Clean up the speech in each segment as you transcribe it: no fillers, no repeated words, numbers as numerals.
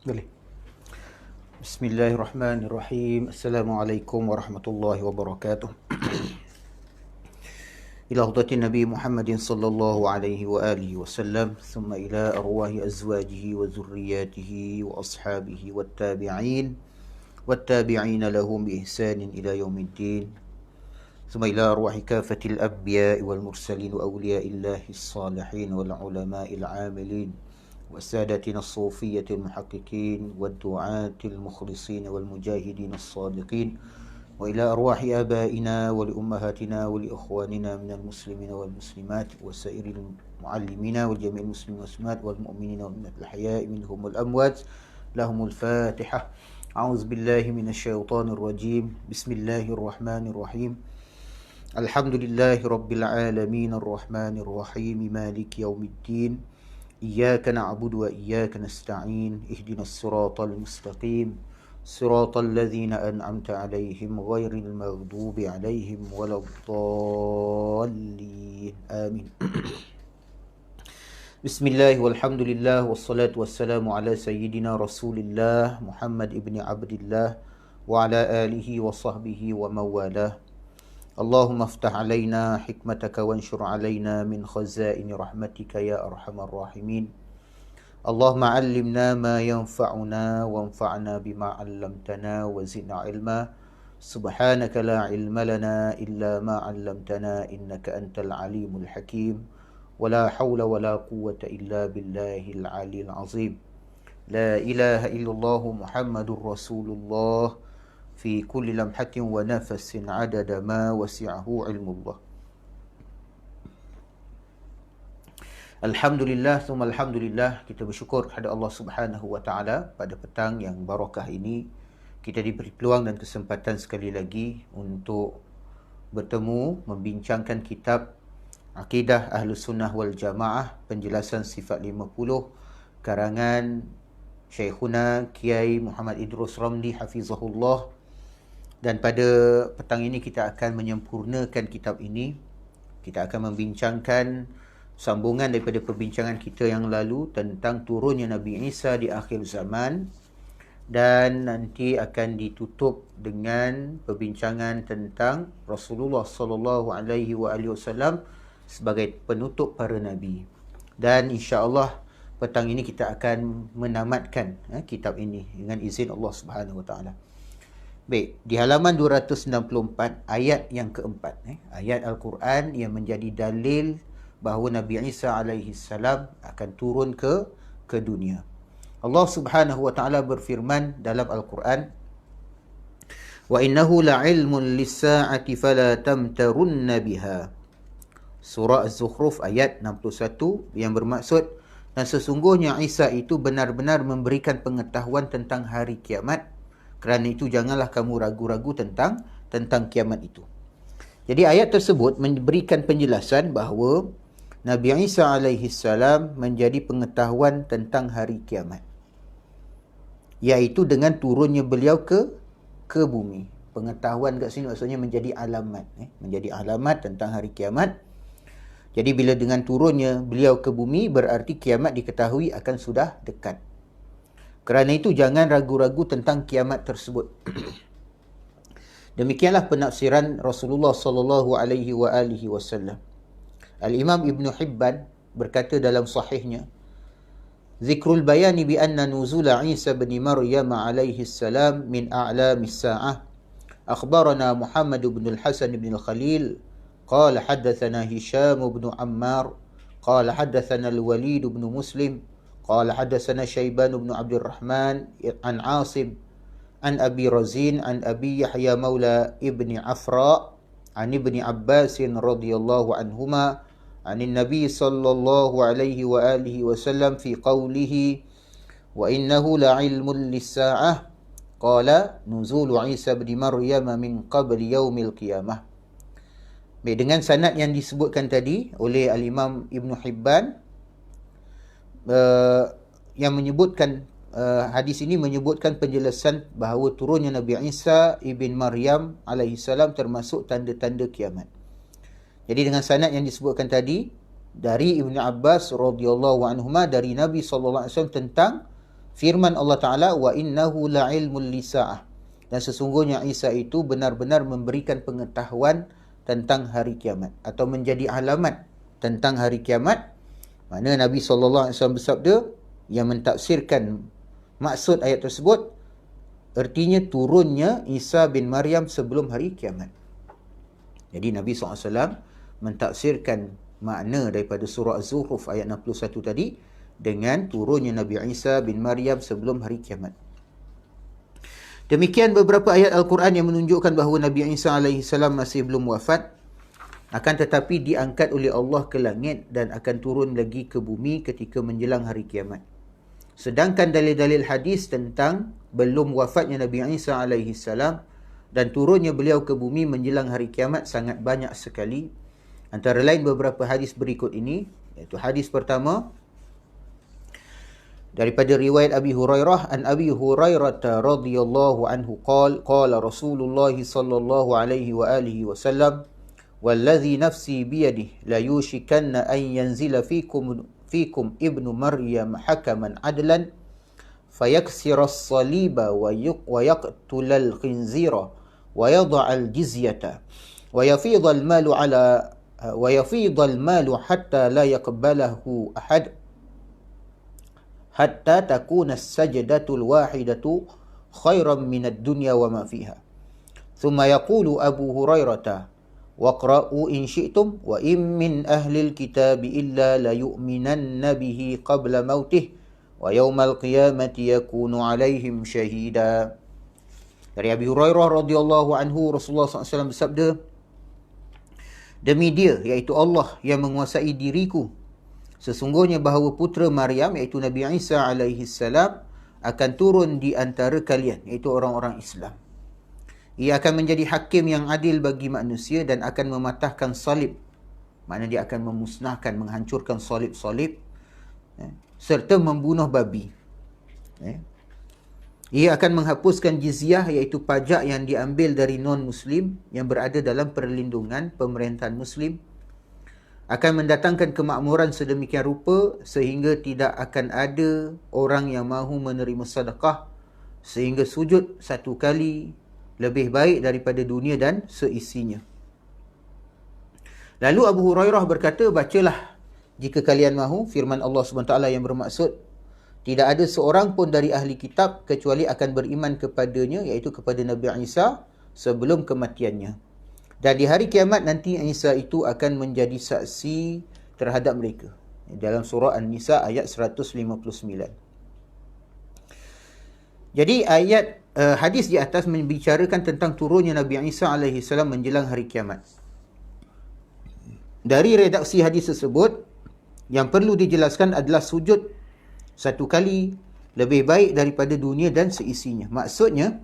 Boleh. Bismillahirrahmanirrahim. Assalamualaikum warahmatullahi wabarakatuh. Ila hadratin Nabi Muhammadin sallallahu alaihi wa alihi wasallam, thumma ila arwahi azwajihi wa zurriyatihi wa ashabihi wattabi'in lahum bi ihsanin ila yaumiddin. Thumma ila arwahi kafatil anbiya'i wal mursalin wa awliya'illahi as-salihin wal ulama'il 'amilin وسادتنا الصوفية المحققين والدعاة المخلصين والمجاهدين الصادقين وإلى أرواح آبائنا ولأمهاتنا ولإخواننا من المسلمين والمسلمات وسائر المعلمين والجميع المسلمين والمسلمات والمؤمنين والمؤمنات الأحياء منهم والأموات لهم الفاتحة. أعوذ بالله من الشيطان الرجيم. بسم الله الرحمن الرحيم. الحمد لله رب العالمين الرحمن الرحيم مالك يوم الدين. إياك نعبد وإياك نستعين. اهدنا الصراط المستقيم صراط الذين أنعمت عليهم غير المغضوب عليهم ولا الضالين آمين. بسم الله والحمد لله والصلاة والسلام على سيدنا رسول الله محمد ابن عبد الله وعلى آله وصحبه ومن والاه. اللهم افتح علينا حكمتك وانشر علينا من خزائن رحمتك يا أرحم الراحمين. اللهم علمنا ما ينفعنا وانفعنا بما علمتنا وزدنا علما. سبحانك لا علم لنا إلا ما علمتنا إنك أنت العليم الحكيم. ولا حول ولا قوة إلا بالله العلي العظيم. لا إله إلا الله محمد رسول الله في كل لمحة ونفس عدد ما وسعه علم الله. Alhamdulillah, thumma alhamdulillah, kita bersyukur kepada Allah Subhanahu wa taala pada petang yang barakah ini kita diberi peluang dan kesempatan sekali lagi untuk bertemu membincangkan kitab Aqidah Ahlus Sunnah wal Jamaah, penjelasan sifat 50 karangan Syekhuna Kiai Muhammad Idrus Ramli hafizahullah. Dan pada petang ini kita akan menyempurnakan kitab ini. Kita akan membincangkan sambungan daripada perbincangan kita yang lalu tentang turunnya Nabi Isa di akhir zaman, dan nanti akan ditutup dengan perbincangan tentang Rasulullah sallallahu alaihi wasallam sebagai penutup para nabi. Dan insya-Allah petang ini kita akan menamatkan kitab ini dengan izin Allah Subhanahu wa taala. Baik, di halaman 264 ayat yang keempat, ayat Al-Quran yang menjadi dalil bahawa Nabi Isa alaihi salam akan turun ke dunia. Allah Subhanahu wa taala berfirman dalam Al-Quran, "Wa innahu la'ilmun lis-sa'ati fala tamtarunna biha." Surah Az-Zukhruf ayat 61 yang bermaksud, dan sesungguhnya Isa itu benar-benar memberikan pengetahuan tentang hari kiamat. Kerana itu janganlah kamu ragu-ragu tentang kiamat itu. Jadi ayat tersebut memberikan penjelasan bahawa Nabi Isa alaihi salam menjadi pengetahuan tentang hari kiamat, iaitu dengan turunnya beliau ke bumi. Pengetahuan kat sini maksudnya menjadi alamat, menjadi alamat tentang hari kiamat. Jadi bila dengan turunnya beliau ke bumi, berarti kiamat diketahui akan sudah dekat. Kerana itu jangan ragu-ragu tentang kiamat tersebut. Demikianlah penafsiran Rasulullah sallallahu alaihi wasallam. Al-Imam Ibn Hibban berkata dalam sahihnya, "Zikrul bayani bi anna nuzula Isa bin Maryam alaihi salam min a'lamis sa'ah. Akhbarana Muhammad bin al-Hasan bin al-Khalil qala haddathana Hisham bin Ammar qala haddathana al-Walid bin Muslim قال حدثنا شيبان بن عبد الرحمن عن عاصم عن أبي رزين عن أبي يحيى مولى ابن عفراء عن ابن عباس رضي الله عنهما عن النبي صلى الله عليه وآله وسلم في قوله وإنه لعلم للساعة قال نزول عيسى بن مريم من قبل يوم القيامة. Dengan sanad yang disebutkan tadi oleh Al-Imam Ibn Hibban, yang menyebutkan hadis ini menyebutkan penjelasan bahawa turunnya Nabi Isa ibn Maryam alaihi salam termasuk tanda-tanda kiamat. Jadi dengan sanad yang disebutkan tadi dari Ibn Abbas radhiyallahu anhuma dari Nabi sallallahu alaihi wasallam tentang firman Allah Ta'ala, wa innahu la'ilmul lisa'ah, dan sesungguhnya Isa itu benar-benar memberikan pengetahuan tentang hari kiamat, atau menjadi alamat tentang hari kiamat. Mana Nabi SAW bersabda yang mentafsirkan maksud ayat tersebut, artinya turunnya Isa bin Maryam sebelum hari kiamat. Jadi Nabi SAW mentafsirkan makna daripada surah Az-Zukhruf ayat 61 tadi dengan turunnya Nabi Isa bin Maryam sebelum hari kiamat. Demikian beberapa ayat Al-Quran yang menunjukkan bahawa Nabi Isa AS masih belum wafat, akan tetapi diangkat oleh Allah ke langit dan akan turun lagi ke bumi ketika menjelang hari kiamat. Sedangkan dalil-dalil hadis tentang belum wafatnya Nabi Isa AS dan turunnya beliau ke bumi menjelang hari kiamat sangat banyak sekali. Antara lain beberapa hadis berikut ini, iaitu hadis pertama daripada riwayat Abi Hurairah, an Abi Hurairah radhiyallahu anhu qala Rasulullah sallallahu alaihi wa alihi wasallam, wallazi nafsi biyadihi la yushikanna an yanzila fikum ibnu Maryam hakaman adlan fayaksira as-saliba wa yaqtula al-khinzira wa yad'a al-jizyata wa yafidha al-malu hatta la yaqbalahu ahad hatta takuna as-sajdatul wahidatu khairan minad dunya wa ma fiha. Thumma yaqulu Abu Hurairah, waqra'u in syi'tum wa in min ahlil kitabi illa la yu'minanna bihi qabla mautih wa yawmal qiyamati yakunu alaihim syahida. Dari Abi Hurairah radhiyallahu anhu, Rasulullah SAW bersabda, demi dia, iaitu Allah yang menguasai diriku, sesungguhnya bahawa putera Maryam, iaitu Nabi Isa AS, akan turun di antara kalian, iaitu orang-orang Islam. Ia akan menjadi hakim yang adil bagi manusia dan akan mematahkan salib. Maknanya dia akan memusnahkan, menghancurkan salib-salib, serta membunuh babi. Ia akan menghapuskan jizyah, iaitu pajak yang diambil dari non-Muslim yang berada dalam perlindungan pemerintahan Muslim. Akan mendatangkan kemakmuran sedemikian rupa sehingga tidak akan ada orang yang mahu menerima sedekah sehingga sujud satu kali lebih baik daripada dunia dan seisinya. Lalu Abu Hurairah berkata, bacalah jika kalian mahu firman Allah SWT yang bermaksud, tidak ada seorang pun dari ahli kitab kecuali akan beriman kepadanya, iaitu kepada Nabi Isa sebelum kematiannya. Dan di hari kiamat nanti Isa itu akan menjadi saksi terhadap mereka. Dalam surah An-Nisa ayat 159. Jadi ayat hadis di atas membicarakan tentang turunnya Nabi Isa AS menjelang hari kiamat. Dari redaksi hadis tersebut, yang perlu dijelaskan adalah sujud satu kali lebih baik daripada dunia dan seisinya. Maksudnya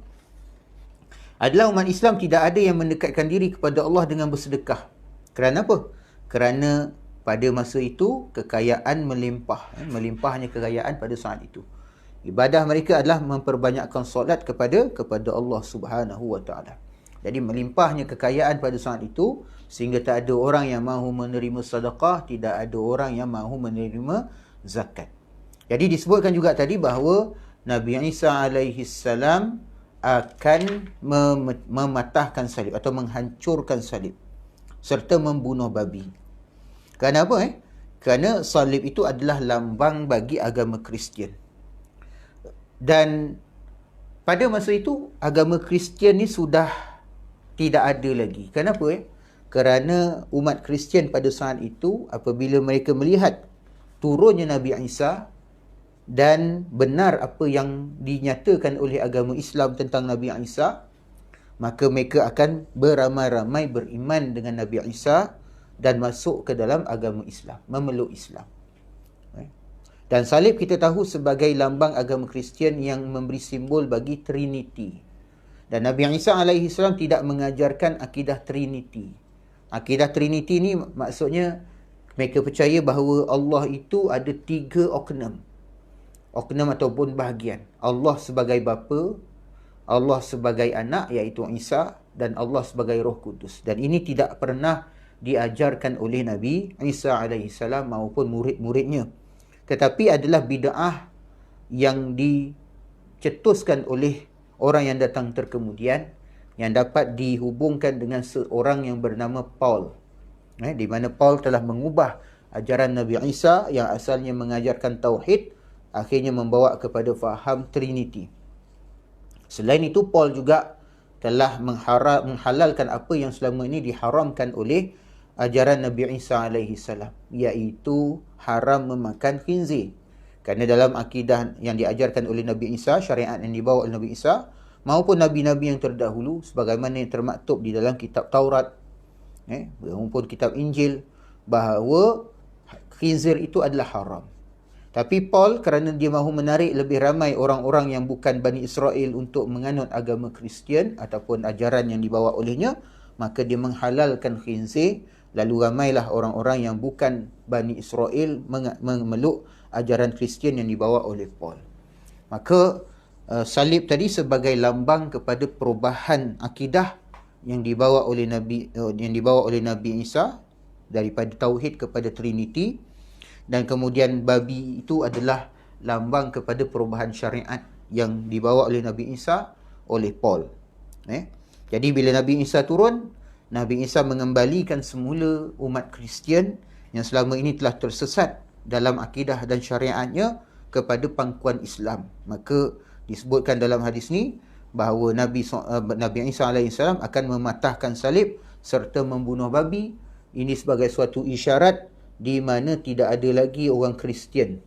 adalah umat Islam tidak ada yang mendekatkan diri kepada Allah dengan bersedekah. Kerana apa? Kerana pada masa itu kekayaan melimpah. Melimpahnya kekayaan pada saat itu. Ibadah mereka adalah memperbanyakkan solat kepada Allah Subhanahu wa taala. Jadi melimpahnya kekayaan pada saat itu sehingga tak ada orang yang mahu menerima sedekah, tidak ada orang yang mahu menerima zakat. Jadi disebutkan juga tadi bahawa Nabi Isa alaihissalam akan mematahkan salib atau menghancurkan salib serta membunuh babi. Kerana apa? Kerana salib itu adalah lambang bagi agama Kristian. Dan pada masa itu agama Kristian ni sudah tidak ada lagi. Kenapa? Kerana umat Kristian pada saat itu apabila mereka melihat turunnya Nabi Isa dan benar apa yang dinyatakan oleh agama Islam tentang Nabi Isa, maka mereka akan beramai-ramai beriman dengan Nabi Isa dan masuk ke dalam agama Islam, memeluk Islam. Dan salib kita tahu sebagai lambang agama Kristian yang memberi simbol bagi Trinity. Dan Nabi Isa AS tidak mengajarkan akidah Trinity. Akidah Trinity ni maksudnya mereka percaya bahawa Allah itu ada 3 oknum ataupun bahagian. Allah sebagai bapa, Allah sebagai anak iaitu Isa, dan Allah sebagai Roh Kudus. Dan ini tidak pernah diajarkan oleh Nabi Isa AS maupun murid-muridnya. Tetapi adalah bid'ah yang dicetuskan oleh orang yang datang terkemudian, yang dapat dihubungkan dengan seorang yang bernama Paul. Di mana Paul telah mengubah ajaran Nabi Isa yang asalnya mengajarkan tauhid, akhirnya membawa kepada faham Trinity. Selain itu, Paul juga telah menghalalkan apa yang selama ini diharamkan oleh ajaran Nabi Isa alaihi salam, iaitu haram memakan khinzir. Kerana dalam akidah yang diajarkan oleh Nabi Isa, syariat yang dibawa oleh Nabi Isa maupun nabi-nabi yang terdahulu, sebagaimana yang termaktub di dalam kitab Taurat maupun kitab Injil, bahawa khinzir itu adalah haram. Tapi Paul, kerana dia mahu menarik lebih ramai orang-orang yang bukan Bani Israel untuk menganut agama Kristian ataupun ajaran yang dibawa olehnya, maka dia menghalalkan khinzir. Lalu ramailah orang-orang yang bukan Bani Israel memeluk ajaran Kristian yang dibawa oleh Paul. Maka salib tadi sebagai lambang kepada perubahan akidah yang dibawa oleh Nabi Isa daripada tauhid kepada Trinity. Dan kemudian babi itu adalah lambang kepada perubahan syariat yang dibawa oleh Nabi Isa oleh Paul. Jadi bila Nabi Isa turun, Nabi Isa mengembalikan semula umat Kristian yang selama ini telah tersesat dalam akidah dan syariatnya kepada pangkuan Islam. Maka disebutkan dalam hadis ni bahawa Nabi Isa AS akan mematahkan salib serta membunuh babi. Ini sebagai suatu isyarat di mana tidak ada lagi orang Kristian,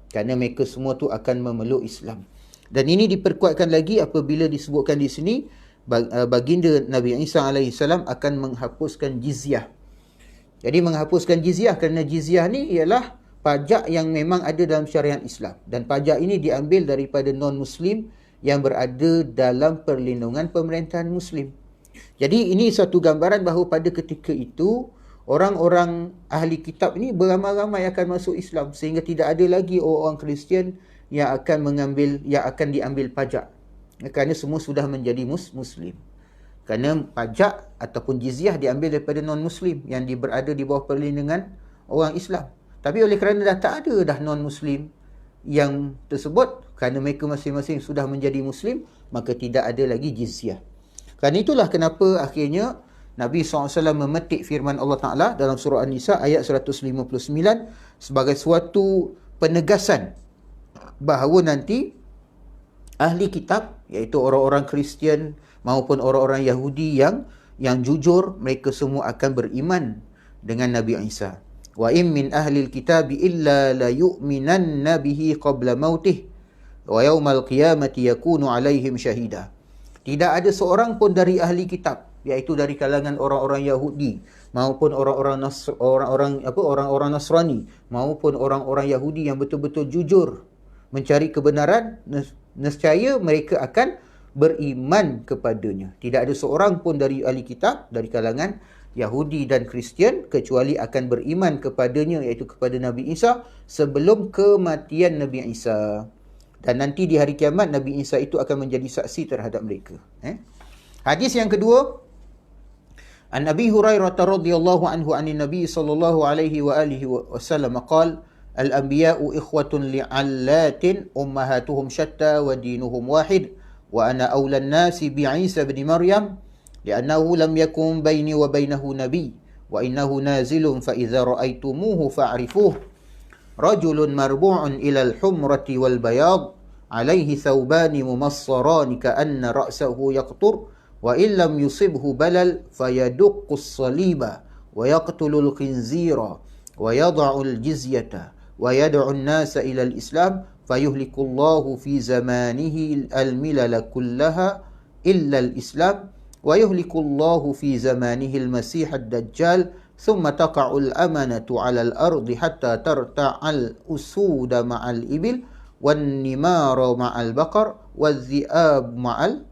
kerana mereka semua tu akan memeluk Islam. Dan ini diperkuatkan lagi apabila disebutkan di sini baginda Nabi Isa AS akan menghapuskan jizyah. Jadi menghapuskan jizyah, kerana jizyah ni ialah pajak yang memang ada dalam syariat Islam, dan pajak ini diambil daripada non-Muslim yang berada dalam perlindungan pemerintahan Muslim. Jadi ini satu gambaran bahawa pada ketika itu orang-orang ahli kitab ni beramai-ramai akan masuk Islam, sehingga tidak ada lagi orang Kristian yang akan diambil pajak, kerana semua sudah menjadi Muslim. Kerana pajak ataupun jizyah diambil daripada non-Muslim yang berada di bawah perlindungan orang Islam. Tapi oleh kerana dah tak ada dah non-Muslim yang tersebut, kerana mereka masing-masing sudah menjadi Muslim, maka tidak ada lagi jizyah. Kerana itulah kenapa akhirnya Nabi SAW memetik firman Allah Ta'ala dalam surah An-Nisa ayat 159 sebagai suatu penegasan bahawa nanti ahli kitab, iaitu orang-orang Kristian maupun orang-orang Yahudi yang jujur, mereka semua akan beriman dengan Nabi Isa. Wa in min ahli al-kitab illa la yu'minanna bihi qabla mautih wa yawmal qiyamati yakunu alaihim syahida. Tidak ada seorang pun dari ahli kitab, iaitu dari kalangan orang-orang Yahudi maupun orang-orang Nasrani maupun orang-orang Yahudi yang betul-betul jujur mencari kebenaran, nescaya mereka akan beriman kepadanya. Tidak ada seorang pun dari ahli kitab, dari kalangan Yahudi dan Kristian, kecuali akan beriman kepadanya, iaitu kepada Nabi Isa, sebelum kematian Nabi Isa. Dan nanti di hari kiamat, Nabi Isa itu akan menjadi saksi terhadap mereka. Hadis yang kedua, An Abi Hurairah radhiyallahu anhu anin Nabi sallallahu alaihi wa alihi wasallam qala al-anbiya'u ikhwatun li'allatin ummahatuhum shatta wa dinuhum wahid wa ana awla an-nasi bi Isa ibn Maryam li'annahu lam yakun baini wa bainahu nabiy wa innahu nazilun fa idza ra'aytumuhu fa'rifuhu rajulun marbu'un ila al-humrati wal bayad alayhi thawbani mumassarani ka'anna ra'sahu yaqtur wa illam yusibhu balal fayaduqqu as-saliba wa yaqtulu al-khinzira wa yad'u al-jizyata wa yad'u an-nasa ila al-islam fayuhliku Allahu fi zamanihi al-milal kullaha illa al-islam wa yuhliku Allahu fi zamanihi al-masih ad-dajjal thumma taqa'u al-amanatu 'ala al-ardi hatta tarta'a al-usud ma'a al-ibil wan-nimara ma'a al-baqar wadh-dhi'ab ma'a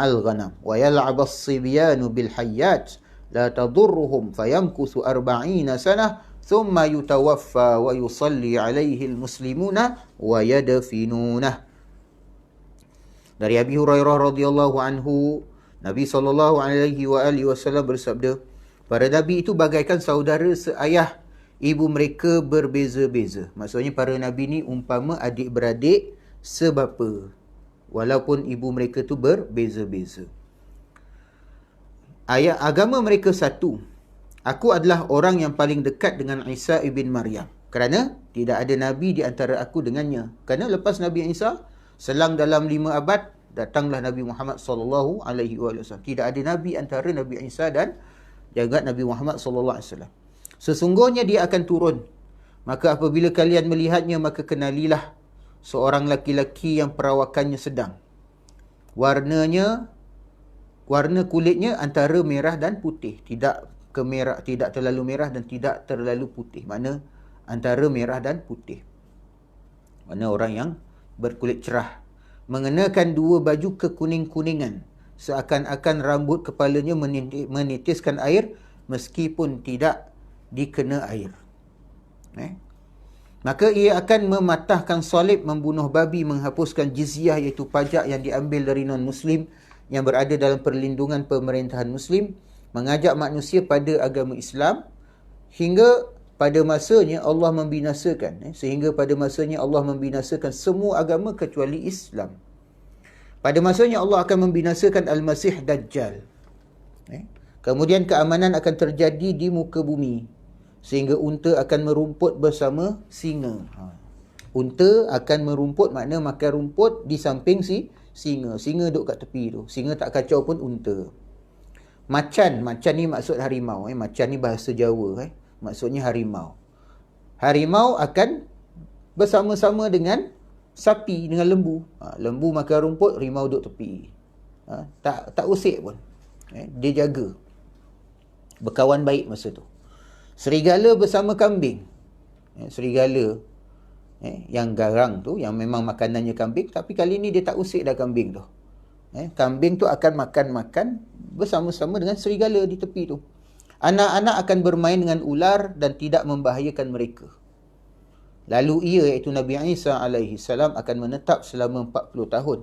al-ghanam wa yal'ab as-sibyanu bil-hayyat la tadurruhum fayamkuthu 40 sanah thumma yutawaffa wa yusalli 'alaihi al-muslimuna wa yadfinunah. Dari Abi Hurairah radhiyallahu anhu, Nabi sallallahu alaihi wa alihi wasallam bersabda, para nabi itu bagaikan saudara seayah ibu mereka berbeza-beza. Maksudnya para nabi ni umpama adik-beradik sebapa, walaupun ibu mereka tu berbeza-beza. Ayat agama mereka satu. Aku adalah orang yang paling dekat dengan Isa ibn Maryam, kerana tidak ada nabi di antara aku dengannya. Kerana lepas Nabi Isa, selang dalam 5 abad, datanglah Nabi Muhammad sallallahu alaihi wasallam. Tidak ada nabi antara Nabi Isa dan jagat Nabi Muhammad sallallahu alaihi wasallam. Sesungguhnya dia akan turun. Maka apabila kalian melihatnya, maka kenalilah seorang laki-laki yang perawakannya sedang. Warna kulitnya antara merah dan putih. Tidak terlalu merah dan tidak terlalu putih. Mana antara merah dan putih. Mana orang yang berkulit cerah. Mengenakan 2 baju kekuning-kuningan. Seakan-akan rambut kepalanya menitiskan air meskipun tidak dikena air. Maka ia akan mematahkan salib, membunuh babi, menghapuskan jizyah iaitu pajak yang diambil dari non-Muslim yang berada dalam perlindungan pemerintahan Muslim, mengajak manusia pada agama Islam hingga pada masanya Allah membinasakan. Sehingga pada masanya Allah membinasakan semua agama kecuali Islam. Pada masanya Allah akan membinasakan Al-Masih Dajjal. Kemudian keamanan akan terjadi di muka bumi, sehingga unta akan merumput bersama singa. Unta akan merumput makna makan rumput di samping singa. Singa duduk kat tepi tu. Singa tak kacau pun unta. Macan ni maksud harimau. Macan ni bahasa Jawa. Maksudnya harimau. Harimau akan bersama-sama dengan sapi, dengan lembu. Lembu makan rumput, harimau duduk tepi. Tak usik pun. Dia jaga. Berkawan baik masa tu. Serigala bersama kambing. Serigala yang garang tu, yang memang makanannya kambing, tapi kali ni dia tak usik dah kambing tu. Kambing tu akan makan bersama-sama dengan serigala di tepi tu. Anak-anak akan bermain dengan ular dan tidak membahayakan mereka. Lalu ia, iaitu Nabi Isa alaihi salam, akan menetap selama 40 tahun.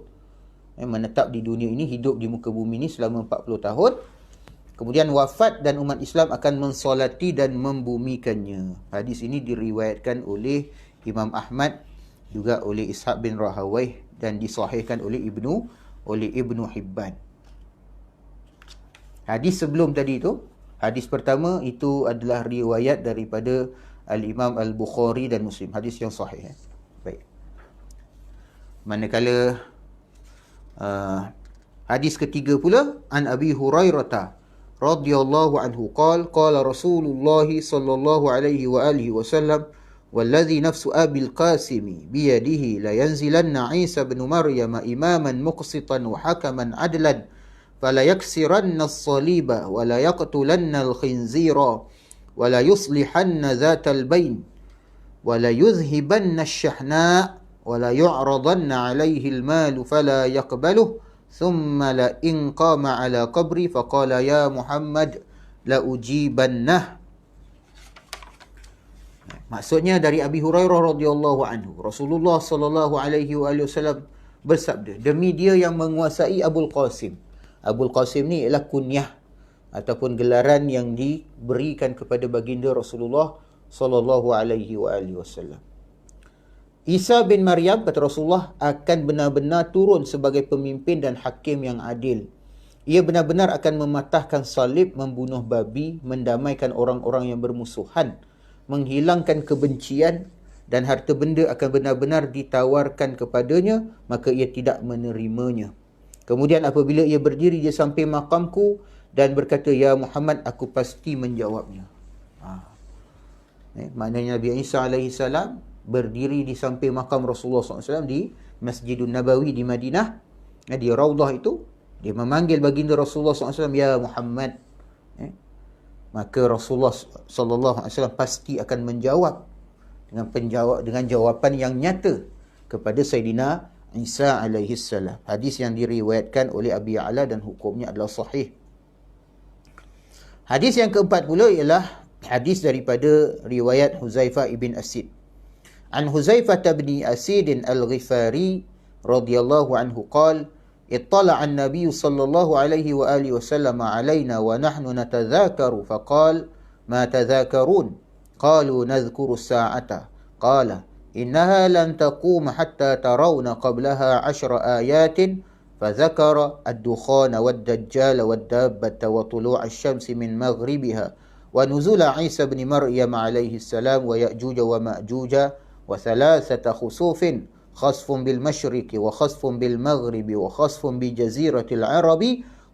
Menetap di dunia ini, hidup di muka bumi ini selama 40 tahun. Kemudian wafat dan umat Islam akan mensolati dan membumikannya. Hadis ini diriwayatkan oleh Imam Ahmad, juga oleh Ishaq bin Rahawayh, dan disahihkan oleh Ibnu Hibban. Hadis sebelum tadi itu, hadis pertama itu adalah riwayat daripada Al-Imam Al-Bukhari dan Muslim. Hadis yang sahih. Baik. Manakala hadis ketiga pula, an Abi Hurairah radhiyallahu anhu qala Rasulullah sallallahu alaihi wa alihi wasallam والذي نفس أبي القاسم بيده لينزلن عيسى بن مريم إماما مقسطا وحكما عدلا فلا يكسرن الصليب ولا يقتلن الخنزير ولا يصلحن ذات البين ولا يذهبن الشحناء ولا يعرضن عليه المال فلا يقبله ثم لئن قام على قبري فقال يا محمد لأجيبنه. Maksudnya dari Abi Hurairah radhiyallahu anhu, Rasulullah sallallahu alaihi wasallam bersabda, demi dia yang menguasai Abul Qasim. Abul Qasim ni ialah kunyah ataupun gelaran yang diberikan kepada baginda Rasulullah sallallahu alaihi wasallam. Isa bin Maryam, kata Rasulullah, akan benar-benar turun sebagai pemimpin dan hakim yang adil. Ia benar-benar akan mematahkan salib, membunuh babi, mendamaikan orang-orang yang bermusuhan, menghilangkan kebencian, dan harta benda akan benar-benar ditawarkan kepadanya, maka ia tidak menerimanya. Kemudian apabila ia berdiri di samping makamku dan berkata, ya Muhammad, aku pasti menjawabnya. Maknanya Nabi Isa AS berdiri di samping makam Rasulullah SAW di Masjidun Nabawi di Madinah, di Raudah itu. Dia memanggil baginda Rasulullah SAW, ya Muhammad. Maka Rasulullah SAW pasti akan menjawab dengan jawapan yang nyata kepada Sayyidina Isa AS. Hadis yang diriwayatkan oleh Abi Ya'la dan hukumnya adalah sahih. Hadis yang keempat pula ialah hadis daripada riwayat Huzaifah ibn Asid. An Huzaifah ibn Asid al-Ghifari radhiyallahu anhu qala اطلع النبي صلى الله عليه وآله وسلم علينا ونحن نتذاكر فقال ما تذاكرون قالوا نذكر الساعة قال إنها لن تقوم حتى ترون قبلها 10 آيات فذكر الدخان والدجال والدابة وطلوع الشمس من مغربها ونزول عيسى بن مريم عليه السلام ويأجوج ومأجوج وثلاثة خسوف خسف بالمشرق وخسف بالمغرب وخسف بجزيرة العرب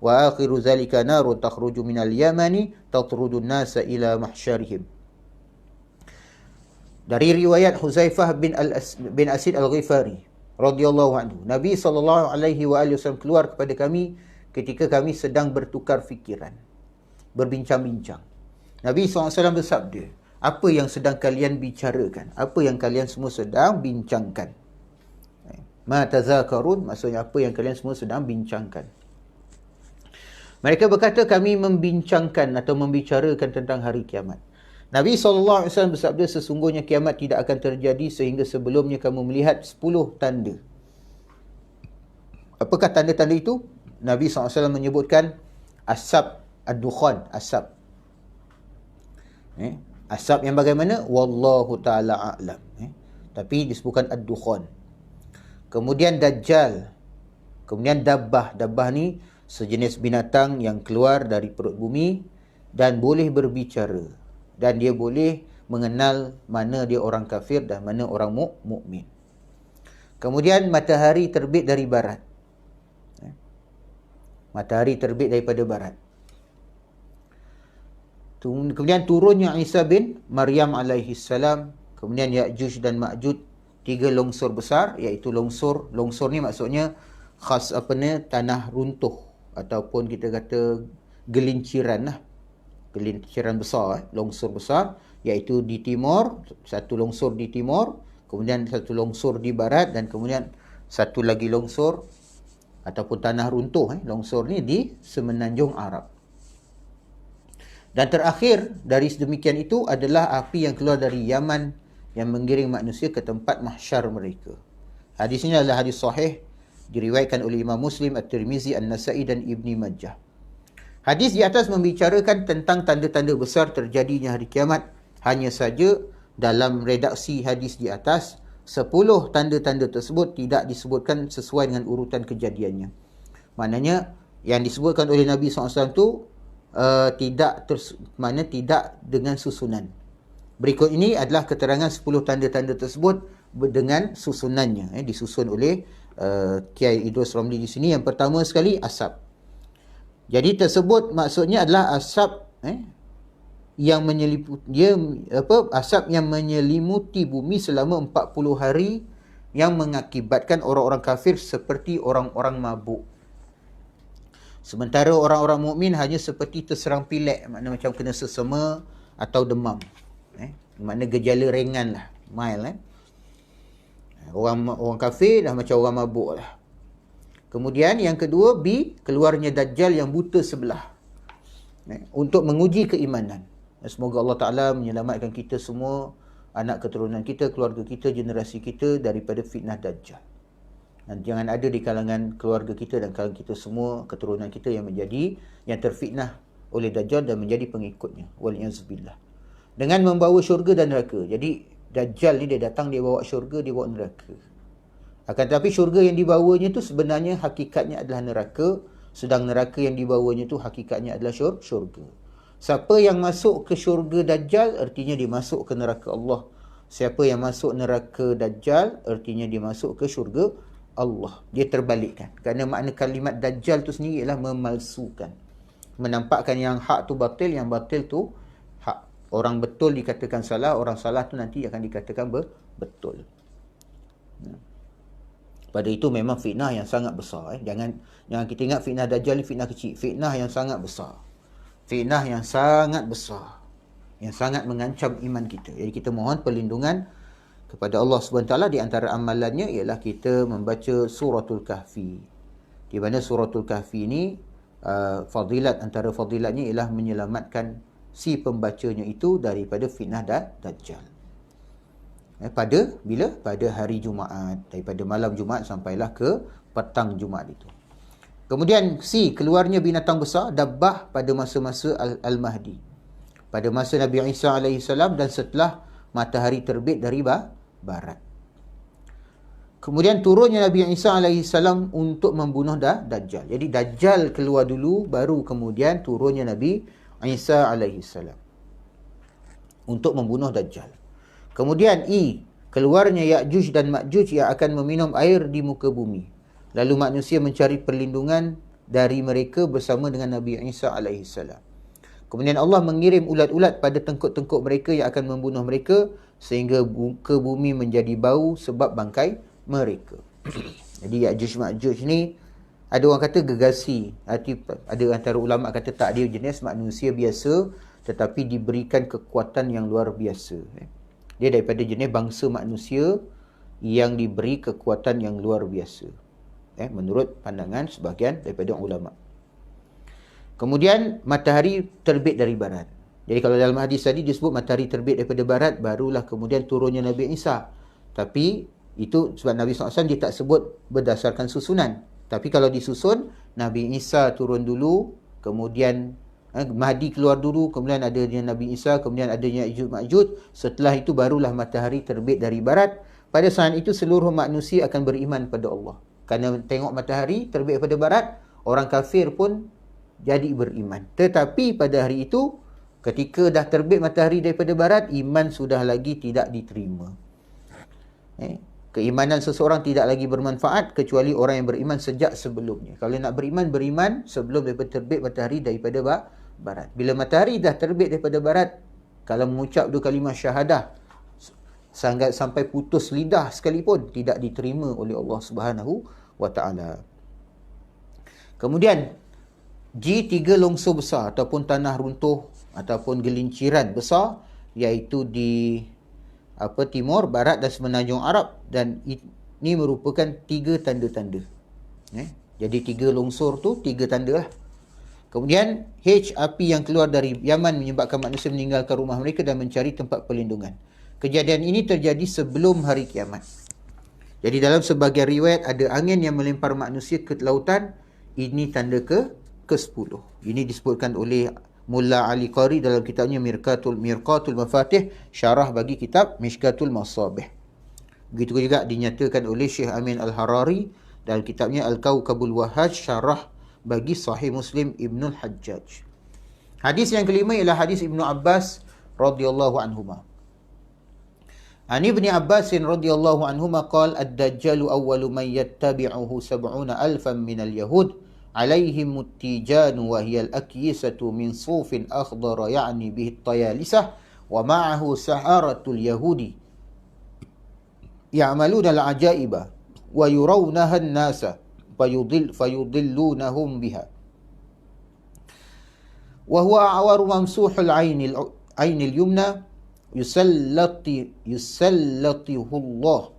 وآخر ذلك نار تخرج من اليمن تطرد الناس إلى محشرهم. Dari riwayat Huzaifah bin Asid Al-Ghifari radhiyallahu anhu, Nabi SAW keluar kepada kami ketika kami sedang bertukar fikiran, berbincang-bincang. Nabi SAW bersabda, apa yang sedang kalian bicarakan? Apa yang kalian semua sedang bincangkan? Ma tazakarun, maksudnya apa yang kalian semua sedang bincangkan. Mereka berkata, kami membincangkan atau membicarakan tentang hari kiamat. Nabi SAW bersabda, sesungguhnya kiamat tidak akan terjadi sehingga sebelumnya kamu melihat 10 tanda. Apakah tanda-tanda itu? Nabi SAW menyebutkan asap, ad-dukhan, asap. Asap yang bagaimana? Wallahu ta'ala a'lam. Tapi disebutkan ad-dukhan. Kemudian Dajjal. Kemudian Dabbah. Dabbah ni sejenis binatang yang keluar dari perut bumi dan boleh berbicara. Dan dia boleh mengenal mana dia orang kafir dan mana orang mukmin. Kemudian matahari terbit dari barat. Matahari terbit daripada barat. Kemudian turunnya Isa bin Maryam alaihi salam. Kemudian Ya'juj dan Ma'juj, 3 longsor besar, iaitu longsor ni maksudnya khas tanah runtuh ataupun kita kata gelinciran lah. Gelinciran besar, longsor besar, iaitu di timur, satu longsor di timur, kemudian satu longsor di barat dan kemudian satu lagi longsor ataupun tanah runtuh, longsor ni di semenanjung Arab. Dan terakhir dari sedemikian itu adalah api yang keluar dari Yaman yang menggiring manusia ke tempat mahsyar mereka. Hadis ini adalah hadis sahih, diriwayatkan oleh Imam Muslim, At-Tirmizi, An-Nasa'i dan Ibni Majah. Hadis di atas membicarakan tentang tanda-tanda besar terjadinya hari kiamat. Hanya saja dalam redaksi hadis di atas, 10 tanda-tanda tersebut tidak disebutkan sesuai dengan urutan kejadiannya. Maknanya yang disebutkan oleh Nabi SAW itu tidak dengan susunan. Berikut ini adalah keterangan 10 tanda-tanda tersebut dengan susunannya. Disusun oleh Kiai Idrus Ramli di sini. Yang pertama sekali, asap. Jadi tersebut maksudnya adalah asap yang asap yang menyelimuti bumi selama 40 hari yang mengakibatkan orang-orang kafir seperti orang-orang mabuk. Sementara orang-orang mukmin hanya seperti terserang pilek, makna macam kena sesama atau demam. Makna gejala ringan lah, mild. Orang kafir dah macam orang mabuk lah. Kemudian yang kedua, B, keluarnya Dajjal yang buta sebelah. Untuk menguji keimanan. Semoga Allah Ta'ala menyelamatkan kita semua, anak keturunan kita, keluarga kita, generasi kita daripada fitnah Dajjal. Dan jangan ada di kalangan keluarga kita dan kalangan kita semua, keturunan kita yang terfitnah oleh Dajjal dan menjadi pengikutnya. Wal'iyazzubillah. Dengan membawa syurga dan neraka. Jadi Dajjal ni dia datang, dia bawa syurga, dia bawa neraka. Akan tetapi syurga yang dibawanya tu sebenarnya hakikatnya adalah neraka, sedang neraka yang dibawanya tu hakikatnya adalah syurga. Siapa yang masuk ke syurga Dajjal, artinya dia masuk ke neraka Allah. Siapa yang masuk neraka Dajjal, artinya dia masuk ke syurga Allah. Dia terbalikkan. Kerana makna kalimat Dajjal tu sendiri ialah memalsukan. Menampakkan yang hak tu batil, yang batil tu hak. Orang betul dikatakan salah, orang salah tu nanti akan dikatakan betul. Pada itu memang fitnah yang sangat besar. Jangan kita ingat fitnah Dajjal ni fitnah kecil. Fitnah yang sangat besar. Fitnah yang sangat besar. Yang sangat mengancam iman kita. Jadi kita mohon perlindungan kepada Allah SWT. Di antara amalannya ialah kita membaca Suratul Kahfi. Di mana Suratul Kahfi ini fadilat, antara fadilatnya ialah menyelamatkan si pembacanya itu daripada fitnah Dajjal. Pada hari Jumaat, daripada malam Jumaat sampailah ke petang Jumaat itu. Kemudian keluarnya binatang besar Dabbah pada masa-masa Al-Mahdi. pada masa Nabi Isa AS dan setelah matahari terbit dari barat. Kemudian turunnya Nabi Isa AS untuk membunuh Dajjal. Jadi Dajjal keluar dulu, baru kemudian turunnya Nabi Isa AS untuk membunuh Dajjal. Kemudian keluarnya Ya'juj dan Ma'juj yang akan meminum air di muka bumi. Lalu manusia mencari perlindungan dari mereka bersama dengan Nabi Isa AS. Kemudian Allah mengirim ulat-ulat pada tengkuk-tengkuk mereka yang akan membunuh mereka sehingga muka bumi menjadi bau sebab bangkai mereka. Jadi Ya'juj Ma'juj ni ada orang kata gegasi. Ada antara ulama kata tak, dia jenis manusia biasa tetapi diberikan kekuatan yang luar biasa. Dia daripada jenis bangsa manusia yang diberi kekuatan yang luar biasa. Menurut pandangan sebahagian daripada ulama. Kemudian matahari terbit dari barat. Jadi kalau dalam hadis tadi disebut matahari terbit daripada barat, barulah kemudian turunnya Nabi Isa. Tapi itu sebab Nabi SAW dia tak sebut berdasarkan susunan. Tapi kalau disusun, Nabi Isa turun dulu, kemudian Mahdi keluar dulu, kemudian adanya Nabi Isa, kemudian adanya Ya'juj Ma'juj. Setelah itu barulah matahari terbit dari barat. Pada saat itu seluruh manusia akan beriman pada Allah. Kerana tengok matahari terbit daripada barat, orang kafir pun jadi beriman. Tetapi pada hari itu, ketika dah terbit matahari daripada barat, iman sudah lagi tidak diterima. Keimanan seseorang tidak lagi bermanfaat kecuali orang yang beriman sejak sebelumnya. Kalau nak beriman sebelum daripada terbit matahari daripada barat. Bila matahari dah terbit daripada barat, kalau mengucap 2 kalimah syahadah sampai putus lidah sekalipun tidak diterima oleh Allah Subhanahu wa taala. Kemudian G3 longsor besar ataupun tanah runtuh ataupun gelinciran besar, iaitu di timur, barat dan semenanjung Arab, dan ini merupakan 3 tanda-tanda. Jadi 3 longsor tu 3 tanda lah. Kemudian api yang keluar dari Yaman menyebabkan manusia meninggalkan rumah mereka dan mencari tempat perlindungan. Kejadian ini terjadi sebelum hari kiamat. Jadi dalam sebahagian riwayat ada angin yang melempar manusia ke lautan. Ini tanda ke-10. Ini disebutkan oleh Mulla Ali Qari dalam kitabnya Mirqatul Mafatih, syarah bagi kitab Mishkatul Masabih. Begitu juga dinyatakan oleh Syekh Amin Al-Harari dalam kitabnya Al-Kawkabul Wahhaj, syarah bagi Sahih Muslim Ibnul Hajjaj. Hadis yang kelima ialah hadis Ibnu Abbas radhiyallahu anhuma. An Ibni Abbas radhiyallahu anhuma qala ad-dajjalu awwalu man yattabi'uhu 70,000 minal yahud alaihim at-tijan wa hiya al-akyisatu min sufin akhdar ya'ni bihi at-tayalisah wa ma'ahu saharatul yahudi ya'maluna al-ajaiba wa yurawnaha an-nasa fayudillunahum biha wa huwa awaru mamsuhul ayn al-yumna yusallatihu Allah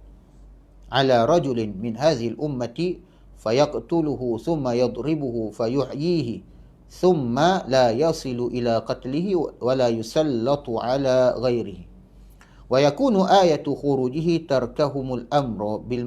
ala rajulin min hadhihi al-ummati fayaqtuluhu thumma yadribuhu fayuhyihi thumma la yasilu ila qatlihi wa la yusallatu ala ghairihi wa yakunu ayatu khurujihi tarkahumul amra bil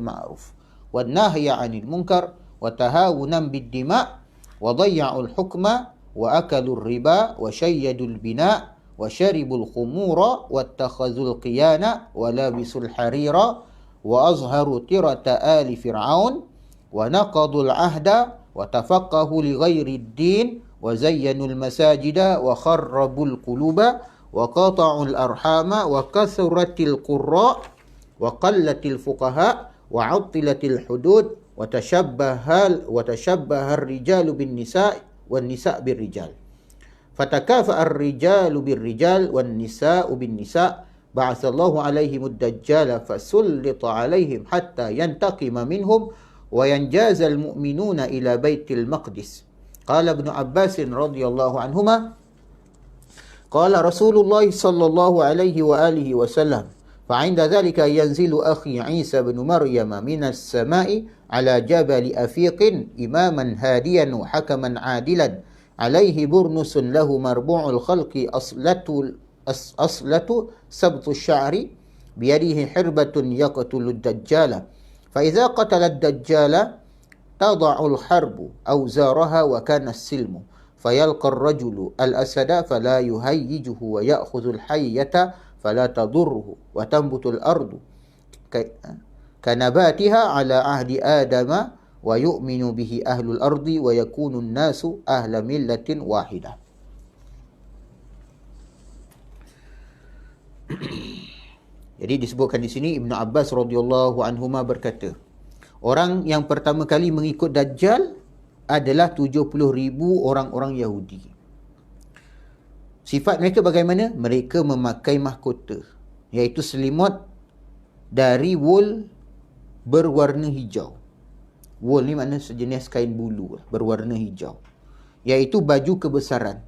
ma'ruf wan nahya 'anil munkar wa tahawunan bid dima' wa dhayya'ul hukma wa akalur riba wa syayyadul bina' wa syaribul khumura wa takhazul qiyana wa labisul harira wa azharu tirata ali fir'aun wa naqadul ahda wa tafaqahu li ghairi ad-din wa zayyanul masajida wa kharrabul quluba wa qata'ul arhama wa kasratil qurra wa qallatil fuqaha wa 'uttilatil hudud wa tashabbaha ar-rijalu bin nisa' wan nisa' bir rijal fatakafa ar-rijalu bir rijal wan nisa'u bin nisa' ba'atsallahu alaihim ad-dajjal fasullita alaihim hatta yantaqima minhum wa yanjaza al-mu'minuna ila baitil maqdis. Qala Ibnu Abbas radhiyallahu anhuma qala Rasulullah sallallahu alaihi wa alihi wasallam فعند ذلك ينزل أخي عيسى بن مريم من السماء على جبل أفيق إماما هاديا وحكما عادلا عليه برنس له مربوع الخلق أصلة سبط الشعر بيده حربة يقتل الدجال فإذا قتل الدجال تضع الحرب أوزارها وكان السلم فيلقى الرجل الأسد فلا يهيجه ويأخذ الحية فلا تضره وتنبت الأرض كنباتها على عهد آدم ويؤمن به أهل الأرض ويكون الناس أهل ملة واحدة. Jadi disebutkan di sini Ibnu Abbas radhiyallahu anhuma berkata, orang yang pertama kali mengikut Dajjal adalah 70,000 orang-orang Yahudi. Sifat mereka bagaimana? Mereka memakai mahkota, iaitu selimut dari wool berwarna hijau. Wool ni makna sejenis kain bulu berwarna hijau, iaitu baju kebesaran.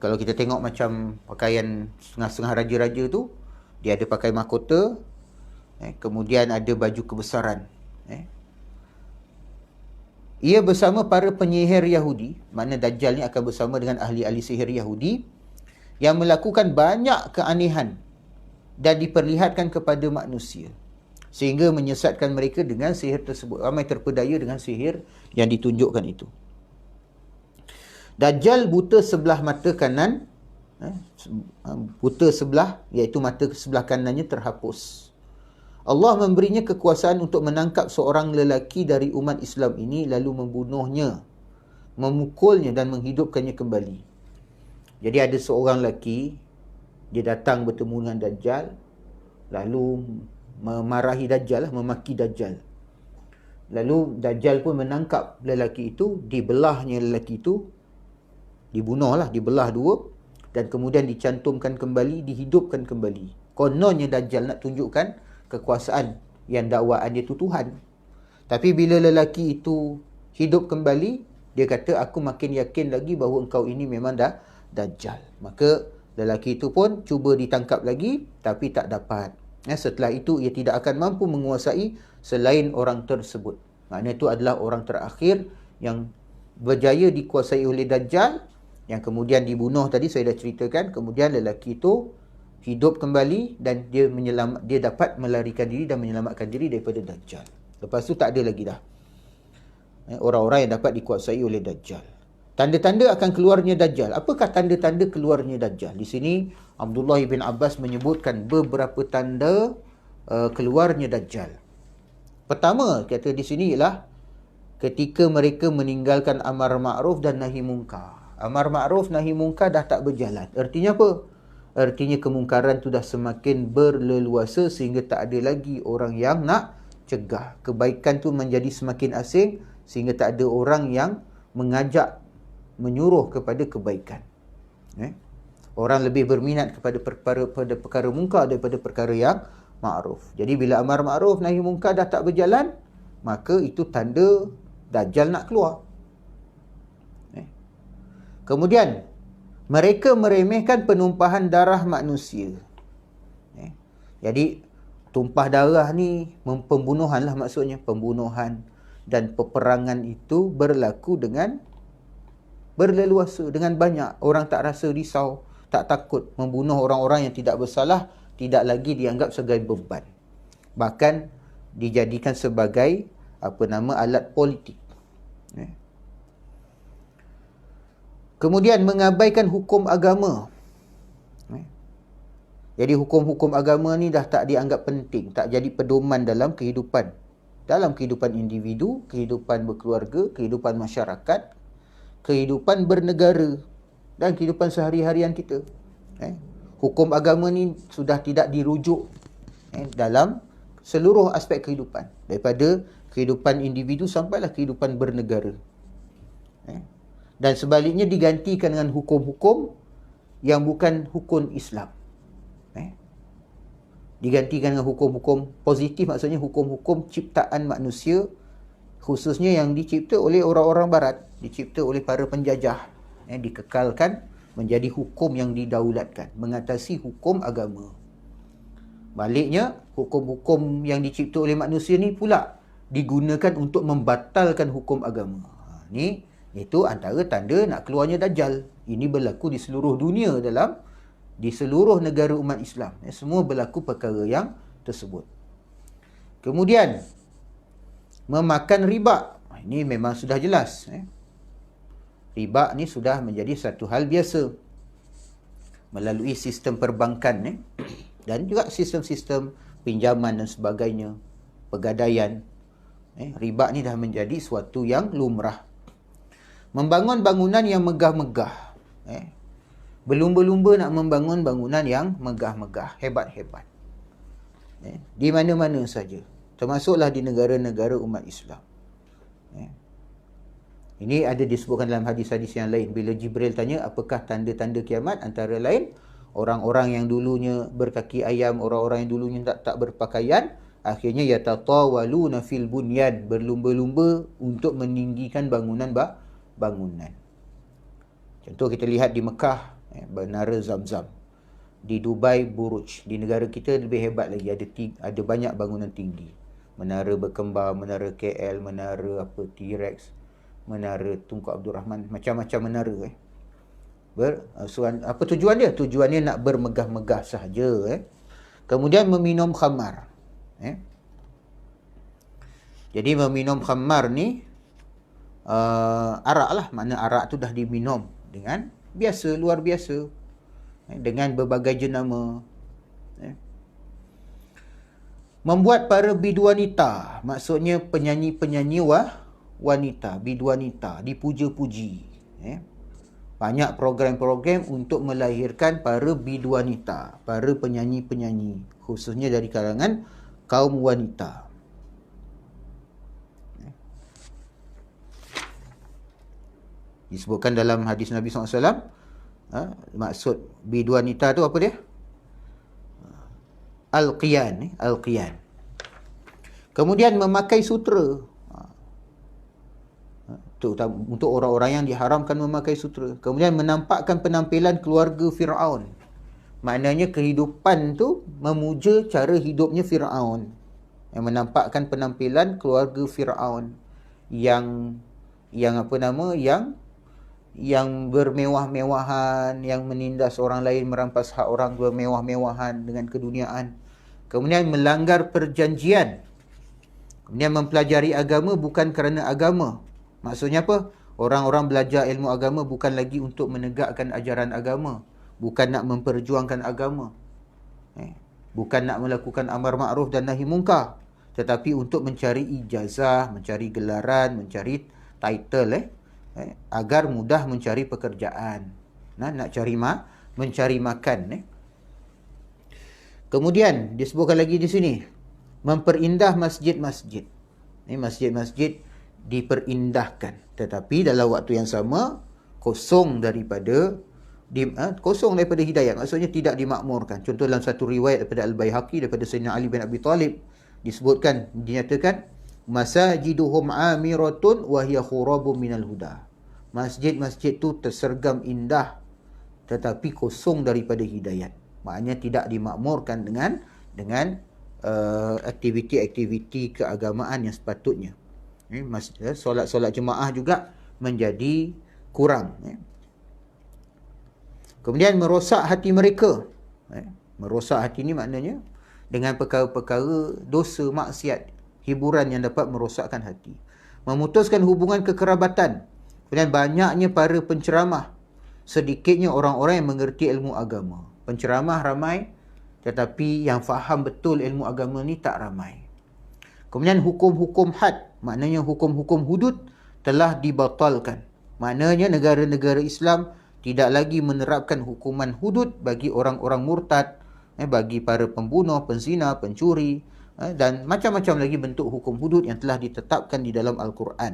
Kalau kita tengok macam pakaian setengah-setengah raja-raja tu, dia ada pakai mahkota, kemudian ada baju kebesaran. Ia bersama para penyihir Yahudi, makna Dajjal ni akan bersama dengan ahli-ahli sihir Yahudi yang melakukan banyak keanehan dan diperlihatkan kepada manusia, sehingga menyesatkan mereka dengan sihir tersebut. Ramai terpedaya dengan sihir yang ditunjukkan itu. Dajjal buta sebelah mata kanan, buta sebelah, iaitu mata sebelah kanannya terhapus. Allah memberinya kekuasaan untuk menangkap seorang lelaki dari umat Islam ini, lalu membunuhnya, memukulnya dan menghidupkannya kembali. Jadi ada seorang lelaki, dia datang bertemu dengan Dajjal, lalu memarahi Dajjal, memaki Dajjal. Lalu Dajjal pun menangkap lelaki itu, dibelahnya lelaki itu, dibunuhlah, dibelah dua, dan kemudian dicantumkan kembali, dihidupkan kembali. Kononnya Dajjal nak tunjukkan kekuasaan yang dakwaan dia tu Tuhan. Tapi bila lelaki itu hidup kembali, dia kata, aku makin yakin lagi bahawa engkau ini memang dah Dajjal. Maka lelaki itu pun cuba ditangkap lagi, tapi tak dapat. Setelah itu ia tidak akan mampu menguasai selain orang tersebut. Maknanya itu adalah orang terakhir yang berjaya dikuasai oleh Dajjal, yang kemudian dibunuh tadi saya dah ceritakan. Kemudian lelaki itu hidup kembali dan dia dapat melarikan diri dan menyelamatkan diri daripada Dajjal. Lepas tu tak ada lagi dah orang-orang yang dapat dikuasai oleh Dajjal. Tanda-tanda akan keluarnya Dajjal. Apakah tanda-tanda keluarnya Dajjal? Di sini Abdullah bin Abbas menyebutkan beberapa tanda keluarnya Dajjal. Pertama, kata di sini ialah ketika mereka meninggalkan amar ma'ruf dan nahi munkar. Amar ma'ruf nahi munkar dah tak berjalan. Artinya apa? Artinya kemungkaran tu dah semakin berleluasa sehingga tak ada lagi orang yang nak cegah. Kebaikan tu menjadi semakin asing sehingga tak ada orang yang mengajak, menyuruh kepada kebaikan. Orang lebih berminat kepada perkara munkar daripada perkara yang ma'ruf. Jadi bila amar ma'ruf nahi munkar dah tak berjalan, maka itu tanda Dajjal nak keluar. Kemudian mereka meremehkan penumpahan darah manusia. Jadi tumpah darah ni pembunuhan lah maksudnya. Pembunuhan dan peperangan itu berlaku dengan berleluasa, dengan banyak. Orang tak rasa risau, tak takut. Membunuh orang-orang yang tidak bersalah tidak lagi dianggap sebagai beban. Bahkan dijadikan sebagai alat politik. Kemudian mengabaikan hukum agama. Jadi hukum-hukum agama ni dah tak dianggap penting, tak jadi pedoman dalam kehidupan. Dalam kehidupan individu, kehidupan berkeluarga, kehidupan masyarakat, kehidupan bernegara dan kehidupan sehari-harian kita. Hukum agama ni sudah tidak dirujuk dalam seluruh aspek kehidupan. Daripada kehidupan individu sampailah kehidupan bernegara. Dan sebaliknya digantikan dengan hukum-hukum yang bukan hukum Islam. Digantikan dengan hukum-hukum positif, maksudnya hukum-hukum ciptaan manusia, khususnya yang dicipta oleh orang-orang barat, dicipta oleh para penjajah, dikekalkan menjadi hukum yang didaulatkan, mengatasi hukum agama. Baliknya, hukum-hukum yang dicipta oleh manusia ni pula digunakan untuk membatalkan hukum agama. Itu antara tanda nak keluarnya Dajjal. Ini berlaku di seluruh dunia, di seluruh negara umat Islam. Semua berlaku perkara yang tersebut. Kemudian, memakan riba. Ini memang sudah jelas. Riba ni sudah menjadi satu hal biasa melalui sistem perbankan dan juga sistem-sistem pinjaman dan sebagainya, pegadaian. Riba ni dah menjadi suatu yang lumrah. Membangun bangunan yang megah-megah. Berlumba-lumba nak membangun bangunan yang megah-megah, hebat-hebat. Di mana-mana saja. Termasuklah di negara-negara umat Islam. Ini ada disebutkan dalam hadis-hadis yang lain. Bila Jibril tanya, apakah tanda-tanda kiamat? Antara lain, orang-orang yang dulunya berkaki ayam, orang-orang yang dulunya tak berpakaian, akhirnya yatatawaluna fil bunyan, berlumba-lumba untuk meninggikan bangunan. Contoh kita lihat di Mekah, Menara Zamzam. Di Dubai, Buruj. Di negara kita lebih hebat lagi, ada banyak bangunan tinggi. Menara Berkembar, Menara KL, Menara T-Rex, Menara Tunku Abdul Rahman, macam-macam menara. Apa tujuan dia? Tujuannya nak bermegah-megah sahaja. Kemudian meminum khamar. Jadi meminum khamar ni arak lah. Makna arak tu dah diminum dengan biasa, luar biasa, dengan berbagai jenama. Membuat para bidwanita, maksudnya penyanyi-penyanyi wanita, bidwanita, dipuja-puji. Banyak program-program untuk melahirkan para bidwanita, para penyanyi-penyanyi, khususnya dari kalangan kaum wanita. Disebutkan dalam hadis Nabi SAW, maksud bidwanita tu apa dia? Al-qiyan. Al-qiyan. Kemudian memakai sutera. Untuk orang-orang yang diharamkan memakai sutera. Kemudian menampakkan penampilan keluarga Fir'aun. Maknanya kehidupan tu memuja cara hidupnya Fir'aun. Yang menampakkan penampilan keluarga Fir'aun. Yang bermewah-mewahan, yang menindas orang lain, merampas hak orang, bermewah-mewahan dengan keduniaan. Kemudian melanggar perjanjian. Kemudian mempelajari agama bukan kerana agama. Maksudnya apa? Orang-orang belajar ilmu agama bukan lagi untuk menegakkan ajaran agama. Bukan nak memperjuangkan agama. Bukan nak melakukan amar ma'ruf dan nahi munkar. Tetapi untuk mencari ijazah, mencari gelaran, mencari title. Agar mudah mencari pekerjaan. Nak mencari makan. Kemudian disebutkan lagi di sini, memperindah masjid-masjid. Masjid-masjid diperindahkan, tetapi dalam waktu yang sama kosong daripada hidayah, maksudnya tidak dimakmurkan. Contoh dalam satu riwayat daripada Al-Baihaqi daripada Sayyidina Ali bin Abi Talib, disebutkan, dinyatakan, masajiduhum amiratun wa hiya khurabun minal huda. Masjid-masjid tu tersergam indah tetapi kosong daripada hidayat. Maknanya tidak dimakmurkan dengan aktiviti-aktiviti keagamaan yang sepatutnya. Solat-solat jemaah juga menjadi kurang. Kemudian merosak hati mereka. Merosak hati ni maknanya dengan perkara-perkara dosa, maksiat, hiburan yang dapat merosakkan hati. Memutuskan hubungan kekerabatan. Kemudian banyaknya para penceramah, sedikitnya orang-orang yang mengerti ilmu agama. Penceramah ramai, tetapi yang faham betul ilmu agama ni tak ramai. Kemudian hukum-hukum had, maknanya hukum-hukum hudud telah dibatalkan. Maknanya negara-negara Islam tidak lagi menerapkan hukuman hudud bagi orang-orang murtad, bagi para pembunuh, penzina, pencuri, dan macam-macam lagi bentuk hukum hudud yang telah ditetapkan di dalam Al-Quran.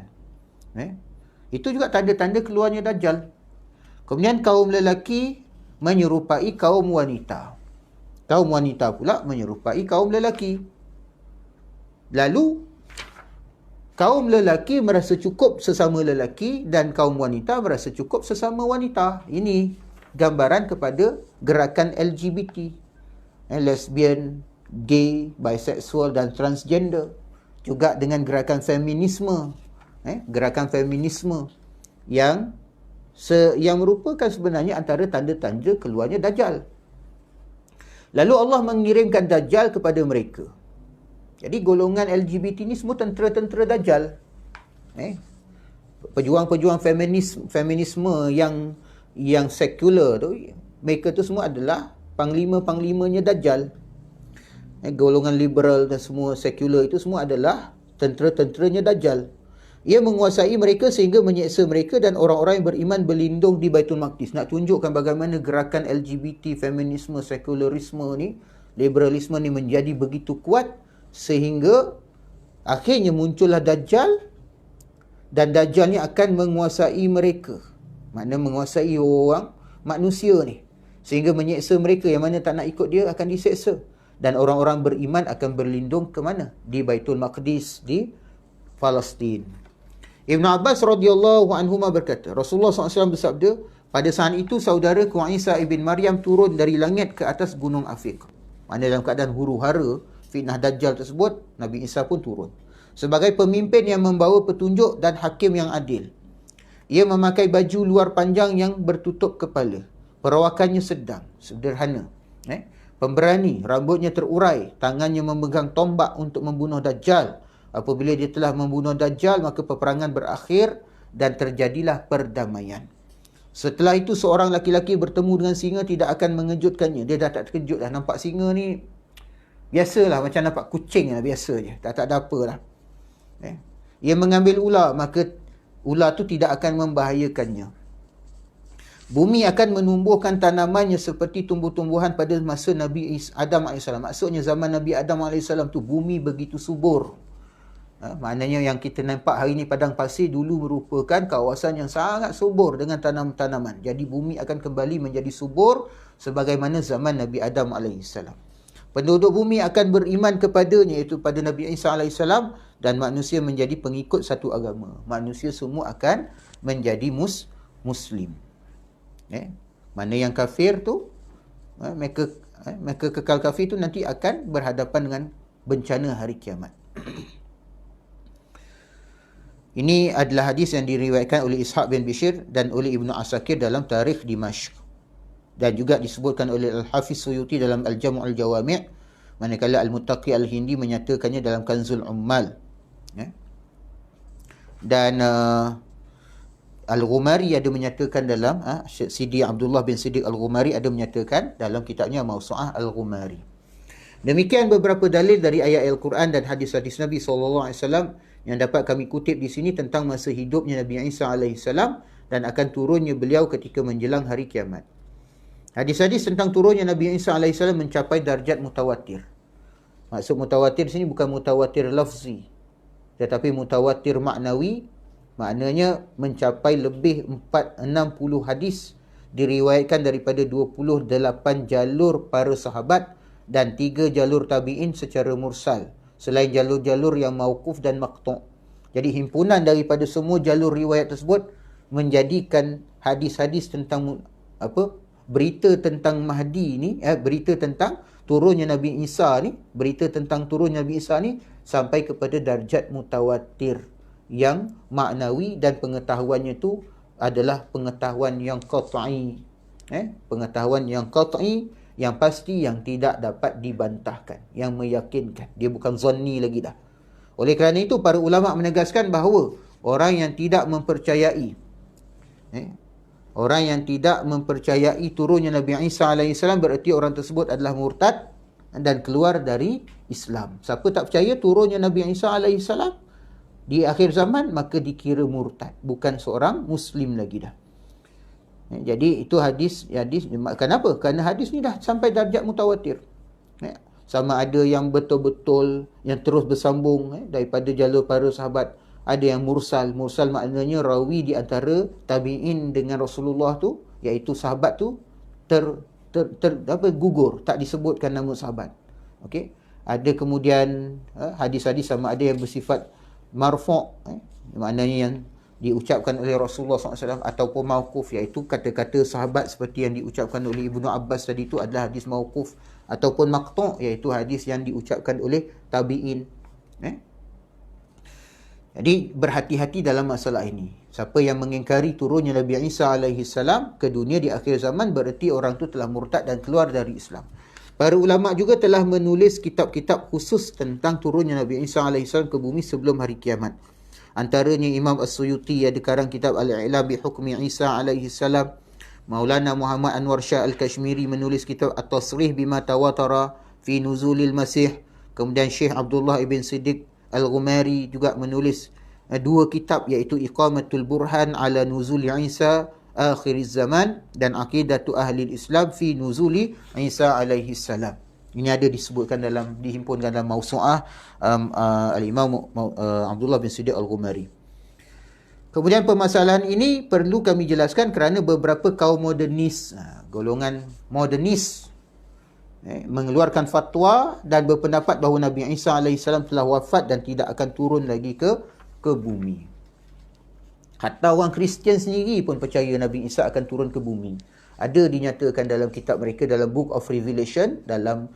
Itu juga tanda-tanda keluarnya Dajjal. Kemudian kaum lelaki menyerupai kaum wanita. Kaum wanita pula menyerupai kaum lelaki. Lalu kaum lelaki merasa cukup sesama lelaki dan kaum wanita merasa cukup sesama wanita. Ini gambaran kepada gerakan LGBT. Lesbian, gay, bisexual dan transgender. Juga dengan gerakan feminisme. Gerakan feminisme yang merupakan sebenarnya antara tanda-tanda keluarnya Dajjal. Lalu Allah mengirimkan Dajjal kepada mereka. Jadi golongan LGBT ni semua tentera-tentera Dajjal. Pejuang-pejuang feminisme yang sekular tu, mereka tu semua adalah panglima-panglimanya Dajjal. Golongan liberal dan semua sekular itu semua adalah tentera-tenteranya Dajjal. Ia menguasai mereka sehingga menyeksa mereka, dan orang-orang yang beriman berlindung di Baitul Maqdis. Nak tunjukkan bagaimana gerakan LGBT, feminisme, sekularisme ni, liberalisme ni menjadi begitu kuat sehingga akhirnya muncullah Dajjal, dan Dajjal ni akan menguasai mereka. Maknanya menguasai orang manusia ni sehingga menyeksa mereka. Yang mana tak nak ikut dia akan diseksa. Dan orang-orang beriman akan berlindung ke mana? Di Baitul Maqdis, di Palestin. Ibn Abbas radhiyallahu anhuma berkata, Rasulullah SAW bersabda, pada saat itu saudaraku Isa ibn Maryam turun dari langit ke atas gunung Afiq. Maknanya dalam keadaan huru-hara fitnah Dajjal tersebut, Nabi Isa pun turun sebagai pemimpin yang membawa petunjuk dan hakim yang adil. Ia memakai baju luar panjang yang bertutup kepala. Perawakannya sedang, sederhana. Pemberani, rambutnya terurai, tangannya memegang tombak untuk membunuh Dajjal. Apabila dia telah membunuh Dajjal, maka peperangan berakhir dan terjadilah perdamaian. Setelah itu seorang laki-laki bertemu dengan singa tidak akan mengejutkannya. Dia dah tak terkejut dah. Nampak singa ni biasalah, macam nampak kucing lah, biasa je. Tak ada apa lah. Ia mengambil ular, maka ular tu tidak akan membahayakannya. Bumi akan menumbuhkan tanamannya seperti tumbuh-tumbuhan pada masa Nabi Adam AS. Maksudnya zaman Nabi Adam AS tu bumi begitu subur. Maknanya yang kita nampak hari ni padang pasir dulu merupakan kawasan yang sangat subur dengan tanam-tanaman. Jadi bumi akan kembali menjadi subur sebagaimana zaman Nabi Adam AS. Penduduk bumi akan beriman kepadanya, iaitu pada Nabi Isa AS, dan manusia menjadi pengikut satu agama. Manusia semua akan menjadi Muslim. Mana yang kafir tu, mereka kekal kafir tu nanti akan berhadapan dengan bencana hari kiamat. Ini adalah hadis yang diriwayatkan oleh Ishaq bin Bishr dan oleh Ibnu Asakir dalam Tarikh Dimashq, dan juga disebutkan oleh Al-Hafiz Suyuti dalam Al-Jamu' Al-Jawami', manakala Al-Muttaqi Al-Hindi menyatakannya dalam Kanzul Ummal. Dan Al-Ghumari ada menyatakan dalam Sidi Abdullah bin Siddiq Al-Ghumari ada menyatakan dalam kitabnya Mawsu'ah Al-Ghumari. Demikian beberapa dalil dari ayat Al-Quran dan hadis-hadis Nabi SAW yang dapat kami kutip di sini tentang masa hidupnya Nabi Isa AS dan akan turunnya beliau ketika menjelang hari kiamat. Hadis-hadis tentang turunnya Nabi Isa AS mencapai darjat mutawatir. Maksud mutawatir di sini bukan mutawatir lafzi, tetapi mutawatir maknawi. Maknanya mencapai lebih 60 hadis diriwayatkan daripada 28 jalur para sahabat dan 3 jalur tabi'in secara mursal, selain jalur-jalur yang mauquf dan maqtu'. Jadi himpunan daripada semua jalur riwayat tersebut menjadikan hadis-hadis tentang berita tentang Mahdi ni, berita tentang turunnya Nabi Isa ni, berita tentang turunnya Nabi Isa ni sampai kepada darjat mutawatir yang maknawi, dan pengetahuannya tu adalah pengetahuan yang qat'i. Pengetahuan yang qat'i, yang pasti, yang tidak dapat dibantahkan, yang meyakinkan. Dia bukan zanni lagi dah. Oleh kerana itu para ulama menegaskan bahawa orang yang tidak mempercayai turunnya Nabi Isa AS, bererti orang tersebut adalah murtad dan keluar dari Islam. Siapa tak percaya turunnya Nabi Isa AS di akhir zaman, maka dikira murtad, bukan seorang Muslim lagi dah. Jadi itu hadis. Kenapa? Kerana hadis ni dah sampai darjat mutawatir. Sama ada yang betul-betul, yang terus bersambung daripada jalur para sahabat. Ada yang mursal. Mursal maknanya rawi di antara tabi'in dengan Rasulullah tu, iaitu sahabat tu gugur, tak disebutkan nama sahabat. Okey. Ada kemudian hadis-hadis sama ada yang bersifat marfu', maknanya yang diucapkan oleh Rasulullah SAW, ataupun mauquf, iaitu kata-kata sahabat seperti yang diucapkan oleh Ibnu Abbas tadi itu adalah hadis mauquf, ataupun maqtu', iaitu hadis yang diucapkan oleh tabi'in. Jadi berhati-hati dalam masalah ini. Siapa yang mengingkari turunnya Nabi Isa AS ke dunia di akhir zaman, bererti orang itu telah murtad dan keluar dari Islam. Para ulama juga telah menulis kitab-kitab khusus tentang turunnya Nabi Isa AS ke bumi sebelum hari kiamat. Antaranya Imam As-Suyuti ada karang kitab Al-I'lam bi Hukmi Isa alaihi salam. Maulana Muhammad Anwar Shah Al-Kashmiri menulis kitab At-Tasrih bima tawatara fi nuzulil Masih. Kemudian Syekh Abdullah ibn Siddiq Al-Ghumari juga menulis dua kitab, iaitu Iqamatul Burhan ala Nuzuli Isa Akhiriz Zaman dan Aqidatu Ahli Islam fi Nuzuli Isa alaihi salam. Ini ada disebutkan dihimpunkan dalam Mausu'ah Al-Imam Abdullah bin Siddiq Al-Ghumari. Kemudian permasalahan ini perlu kami jelaskan kerana beberapa kaum modernis, golongan modernis, mengeluarkan fatwa dan berpendapat bahawa Nabi Isa AS telah wafat dan tidak akan turun lagi ke bumi. Hatta orang Kristian sendiri pun percaya Nabi Isa akan turun ke bumi. Ada dinyatakan dalam kitab mereka, dalam Book of Revelation, dalam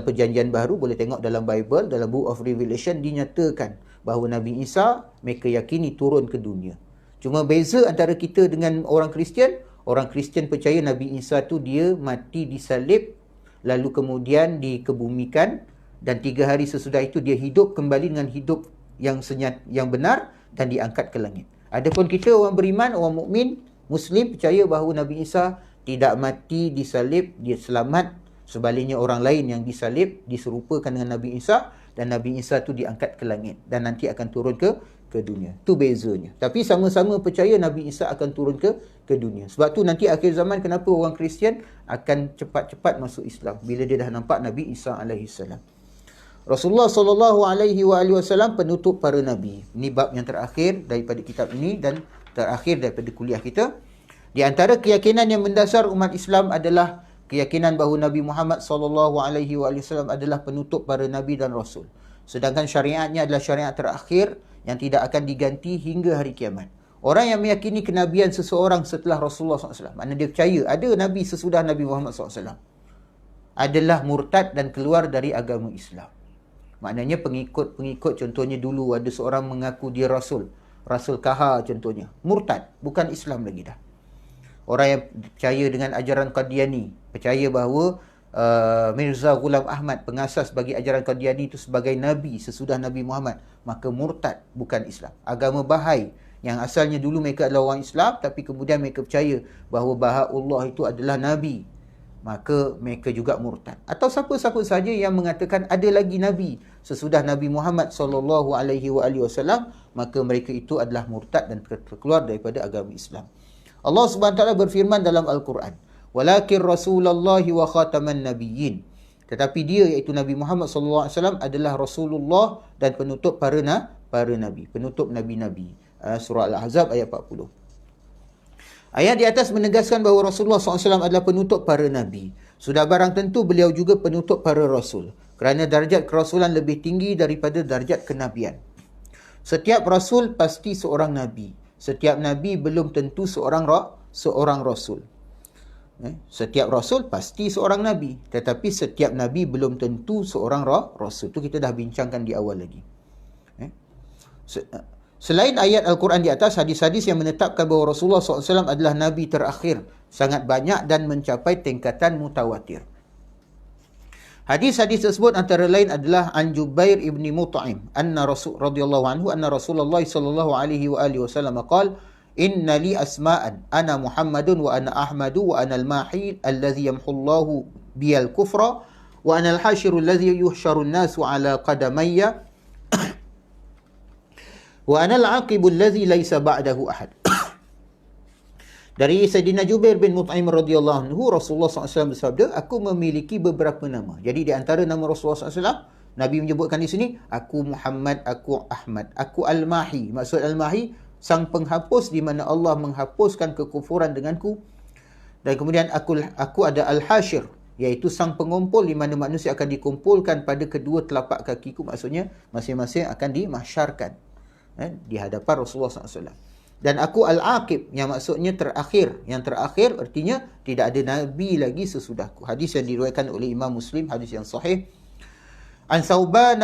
perjanjian baru, boleh tengok dalam Bible, dalam Book of Revelation dinyatakan bahawa Nabi Isa mereka yakini turun ke dunia. Cuma beza antara kita dengan orang Kristian, orang Kristian percaya Nabi Isa tu dia mati disalib, lalu kemudian dikebumikan, dan 3 hari sesudah itu dia hidup kembali dengan hidup yang benar dan diangkat ke langit. Adapun kita orang beriman, orang mukmin, Muslim percaya bahawa Nabi Isa tidak mati disalib, dia selamat. Sebaliknya orang lain yang disalib diserupakan dengan Nabi Isa, dan Nabi Isa tu diangkat ke langit dan nanti akan turun ke dunia. Tu bezanya. Tapi sama-sama percaya Nabi Isa akan turun ke dunia. Sebab tu nanti akhir zaman kenapa orang Kristian akan cepat-cepat masuk Islam bila dia dah nampak Nabi Isa alaihi salam. Rasulullah sallallahu alaihi wasallam penutup para nabi. Ini bab yang terakhir daripada kitab ini dan terakhir daripada kuliah kita. Di antara keyakinan yang mendasar umat Islam adalah keyakinan bahawa Nabi Muhammad sallallahu alaihi wasallam adalah penutup para nabi dan rasul. Sedangkan syariatnya adalah syariat terakhir yang tidak akan diganti hingga hari kiamat. Orang yang meyakini kenabian seseorang setelah Rasulullah SAW, maknanya dia percaya ada nabi sesudah Nabi Muhammad SAW, adalah murtad dan keluar dari agama Islam. Maknanya pengikut, contohnya dulu ada seorang mengaku dia Rasul Kahar contohnya, murtad, bukan Islam lagi dah. Orang yang percaya dengan ajaran Qadiani, percaya bahawa Mirza Ghulam Ahmad, pengasas bagi ajaran Qadiani itu sebagai Nabi sesudah Nabi Muhammad, maka murtad, bukan Islam. Agama Bahai, yang asalnya dulu mereka adalah orang Islam, tapi kemudian mereka percaya bahawa Bahaullah itu adalah Nabi, maka mereka juga murtad. Atau siapa-siapa saja yang mengatakan ada lagi Nabi sesudah Nabi Muhammad SAW, maka mereka itu adalah murtad dan keluar daripada agama Islam. Allah SWT berfirman dalam Al-Quran, "Walakin Rasulullahi wa khataman nabiyyin." Tetapi dia, iaitu Nabi Muhammad SAW, adalah Rasulullah dan penutup para nabi, penutup nabi-nabi. Surah Al-Ahzab ayat 40. Ayat di atas menegaskan bahawa Rasulullah SAW adalah penutup para nabi. Sudah barang tentu beliau juga penutup para rasul, kerana darjat kerasulan lebih tinggi daripada darjat kenabian. Setiap rasul pasti seorang nabi. Setiap nabi belum tentu seorang rasul. Setiap rasul pasti seorang nabi, tetapi setiap nabi belum tentu seorang rasul. Itu kita dah bincangkan di awal lagi. Selain ayat Al-Quran di atas, hadis-hadis yang menetapkan bahawa Rasulullah SAW adalah nabi terakhir sangat banyak dan mencapai tingkatan mutawatir. Hadis-hadis tersebut antara lain adalah an Jubair ibni Mut'im anna Rasul radhiyallahu anhu anna Rasulullah sallallahu alaihi wa alihi wasallam qala inna li asma'an ana Muhammadun wa ana Ahmadu wa ana al-mahi alladhi yamhu Allahu biyal kufra wa ana al-hashiru alladhi yuhsharu an-nasu ala qadamayya wa ana al-aqibu alladhi laysa ba'dahu ahad. Dari Sayyidina Jubair bin Mut'im radhiyallahu anhu, Rasulullah SAW bersabda, aku memiliki beberapa nama. Jadi di antara nama Rasulullah SAW, Nabi menyebutkan di sini, aku Muhammad, aku Ahmad, aku Al-Mahi. Maksud Al-Mahi, sang penghapus di mana Allah menghapuskan kekufuran denganku. Dan kemudian aku ada Al-Hashir, iaitu sang pengumpul di mana manusia akan dikumpulkan pada kedua telapak kakiku. Maksudnya masing-masing akan dimasyarkan di hadapan Rasulullah SAW. Dan aku Al-Aqib, yang maksudnya terakhir. Yang terakhir artinya tidak ada Nabi lagi sesudahku. Hadis yang diriwayatkan oleh Imam Muslim, hadis yang sahih. An Thawban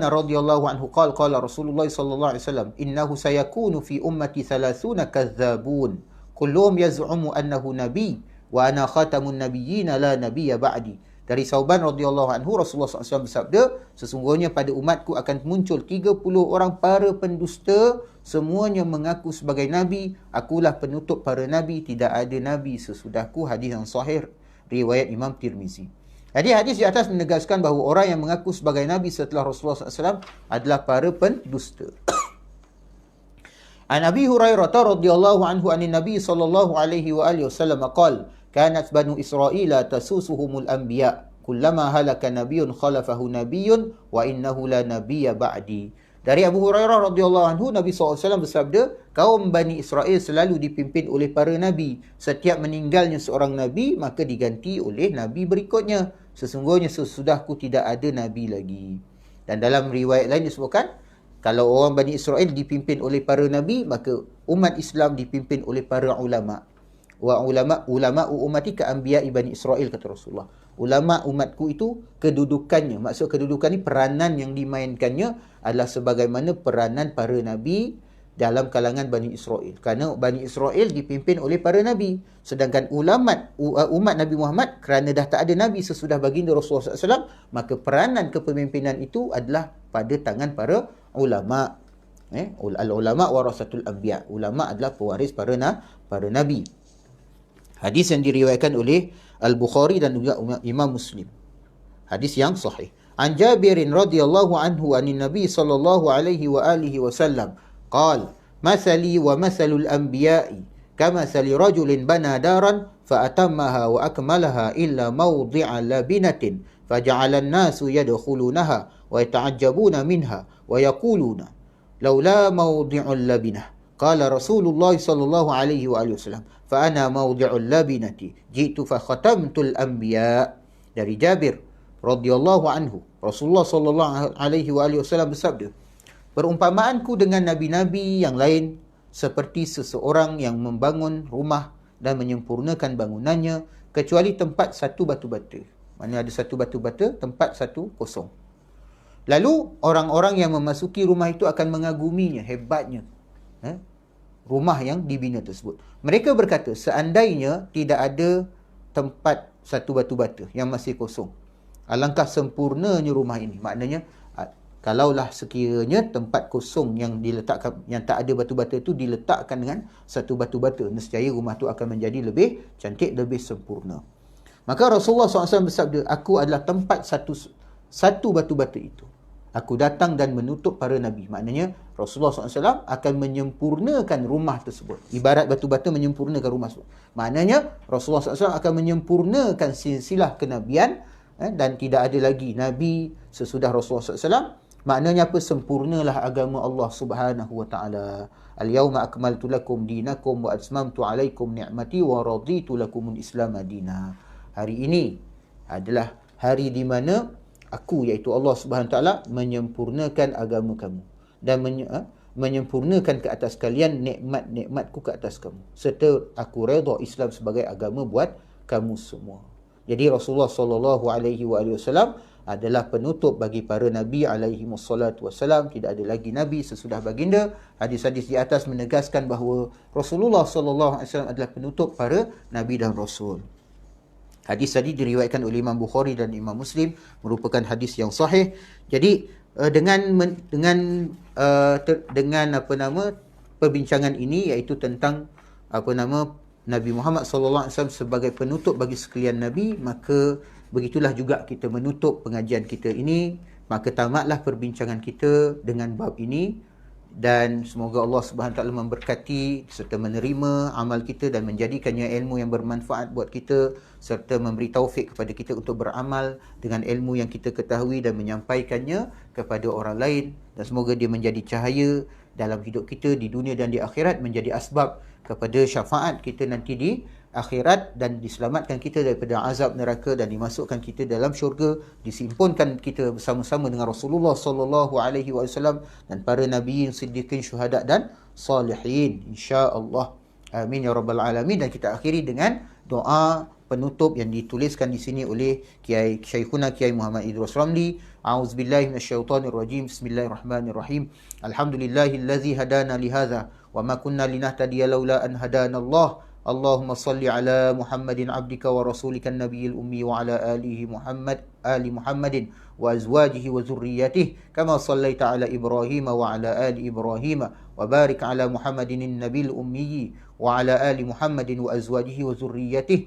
radhiyallahu anhu qala Rasulullah sallallahu alaihi wasallam innahu sayakunu fi ummati 30 kadzdzabun kulluhum yaz'umu annahu nabi wa ana khatamun nabiyyin la nabiyya ba'di Dari Sauban radhiyallahu anhu, Rasulullah SAW bersabda, sesungguhnya pada umatku akan muncul 30 orang para pendusta, semuanya mengaku sebagai Nabi. Akulah penutup para Nabi, tidak ada Nabi sesudahku. Hadis yang sahih, riwayat Imam Tirmizi. Jadi hadis di atas menegaskan bahawa orang yang mengaku sebagai Nabi setelah Rasulullah SAW adalah para pendusta. An Abi Hurairah radhiyallahu anhu anin Nabi sallallahu alaihi wa alihi wasallam qala kanat banu Israila tasusuhumul anbiya kullama halaka nabiyyun khalafahu nabiyyun wa innahu la nabiyya ba'di. Dari Abu Hurairah radhiyallahu anhu, Nabi SAW bersabda, kaum Bani Israel selalu dipimpin oleh para nabi. Setiap meninggalnya seorang nabi, maka diganti oleh nabi berikutnya. Sesungguhnya sesudahku tidak ada nabi lagi. Dan dalam riwayat lain disebutkan, kalau orang Bani Israel dipimpin oleh para nabi, maka umat Islam dipimpin oleh para ulama. Wa ulama ummati ka anbiya'i Bani Israel, kata Rasulullah. Ulama umatku itu kedudukannya, maksud kedudukan ni peranan yang dimainkannya adalah sebagaimana peranan para nabi dalam kalangan Bani Israel. Kerana Bani Israel dipimpin oleh para nabi. Sedangkan umat Nabi Muhammad, kerana dah tak ada nabi sesudah baginda Rasulullah SAW, maka peranan kepemimpinan itu adalah pada tangan para ulama. Al-ulama warasatul anbiya. Ulama adalah pewaris para nabi. Hadis yang diriwayatkan oleh Al-Bukhari dan juga Imam Muslim. Hadis yang sahih. An Jabirin radhiyallahu anhu anin Nabi sallallahu alaihi wa alihi wasallam qala masali wa masalul anbiya'i kamasali rajulin bana daran fa atammaha wa akmalaha illa mawdi'a labinatin faja'ala an-nasu yadkhulunaha wa yata'ajjabuna minha wa yaquluna laula mawdi'ul labinah qala Rasulullah sallallahu alaihi wa alihi wasallam fa ana mawdi'ul labinati jitu fa khatamtul anbiya. Dari Jabir radhiyallahu anhu, Rasulullah sallallahu alaihi wa alihi wasallam bersabda, perumpamaanku dengan nabi-nabi yang lain seperti seseorang yang membangun rumah dan menyempurnakan bangunannya kecuali tempat satu batu bata. Mana ada satu batu bata, tempat satu kosong. Lalu orang-orang yang memasuki rumah itu akan mengaguminya, hebatnya rumah yang dibina tersebut. Mereka berkata, seandainya tidak ada tempat satu batu bata yang masih kosong, alangkah sempurnanya rumah ini. Maknanya, kalaulah sekiranya tempat kosong yang diletakkan, yang tak ada batu bata itu diletakkan dengan satu batu bata, nescaya rumah itu akan menjadi lebih cantik, lebih sempurna. Maka Rasulullah SAW bersabda, aku adalah tempat satu batu bata itu. Aku datang dan menutup para nabi. Maknanya Rasulullah SAW akan menyempurnakan rumah tersebut. Ibarat batu bata menyempurnakan rumah tersebut. Maknanya Rasulullah SAW akan menyempurnakan silsilah kenabian, dan tidak ada lagi nabi sesudah Rasulullah SAW. Maknanya apa? Sempurnalah agama Allah Subhanahu wa taala. Al-yawma akmaltu lakum dinakum wa atmamtu alaikum ni'mati wa raditu lakumul Islam madina. Hari ini adalah hari di mana aku, iaitu Allah Subhanahu wa taala, menyempurnakan agama kamu dan menyempurnakan ke atas kalian nikmat-nikmatku ke atas kamu, serta aku redha Islam sebagai agama buat kamu semua. Jadi Rasulullah sallallahu alaihi wasallam adalah penutup bagi para nabi alaihi wassalatu wassalam. Tidak ada lagi nabi sesudah baginda. Hadis-hadis di atas menegaskan bahawa Rasulullah sallallahu alaihi wasallam adalah penutup para nabi dan rasul. Hadis tadi diriwayatkan oleh Imam Bukhari dan Imam Muslim, merupakan hadis yang sahih. Jadi dengan perbincangan ini, iaitu tentang Nabi Muhammad sallallahu alaihi wasallam sebagai penutup bagi sekalian nabi, maka begitulah juga kita menutup pengajian kita ini. Maka tamatlah perbincangan kita dengan bab ini, dan semoga Allah Subhanahu Wa Taala memberkati serta menerima amal kita dan menjadikannya ilmu yang bermanfaat buat kita, serta memberi taufik kepada kita untuk beramal dengan ilmu yang kita ketahui dan menyampaikannya kepada orang lain, dan semoga dia menjadi cahaya dalam hidup kita di dunia dan di akhirat, menjadi asbab kepada syafaat kita nanti di akhirat, dan diselamatkan kita daripada azab neraka dan dimasukkan kita dalam syurga, disimpunkan kita bersama-sama dengan Rasulullah sallallahu alaihi wasallam dan para nabiyin, siddiqin, syuhada dan salihin, insya-Allah. Amin ya rabbal alamin. Dan kita akhiri dengan doa penutup yang dituliskan di sini oleh Kiai Syekhuna Kiai Muhammad Idris Ramli. A'udzubillahi minasyaitonirrajim. Bismillahirrahmanirrahim. Alhamdulillahillazi hadana lihadza wa ma kunna linahtadiya laula an hadanallah. اللهم صل على محمد عبدك ورسولك النبي الأمي وعلى آل محمد وأزواجه وذريته كما صليت على إبراهيم وعلى آل إبراهيم وبارك على محمد النبي الأمي وعلى آل محمد وأزواجه وذريته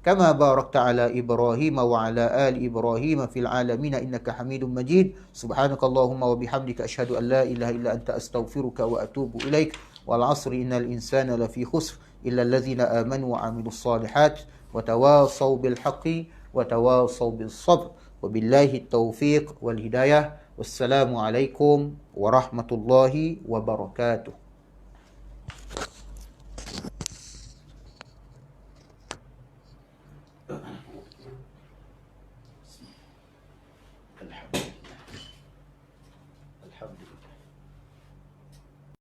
كما باركت على إبراهيم وعلى آل إبراهيم في العالمين إنك حميد مجيد سبحانك اللهم وبحمدك أشهد أن لا إله إلا أنت أستغفرك وأتوب إليك والعصر إن الإنسان لفي خسر إلا الذين آمنوا وعملوا الصالحات وتواصوا بالحق وتواصوا بالصبر وبالله التوفيق والهداية والسلام عليكم ورحمة الله وبركاته.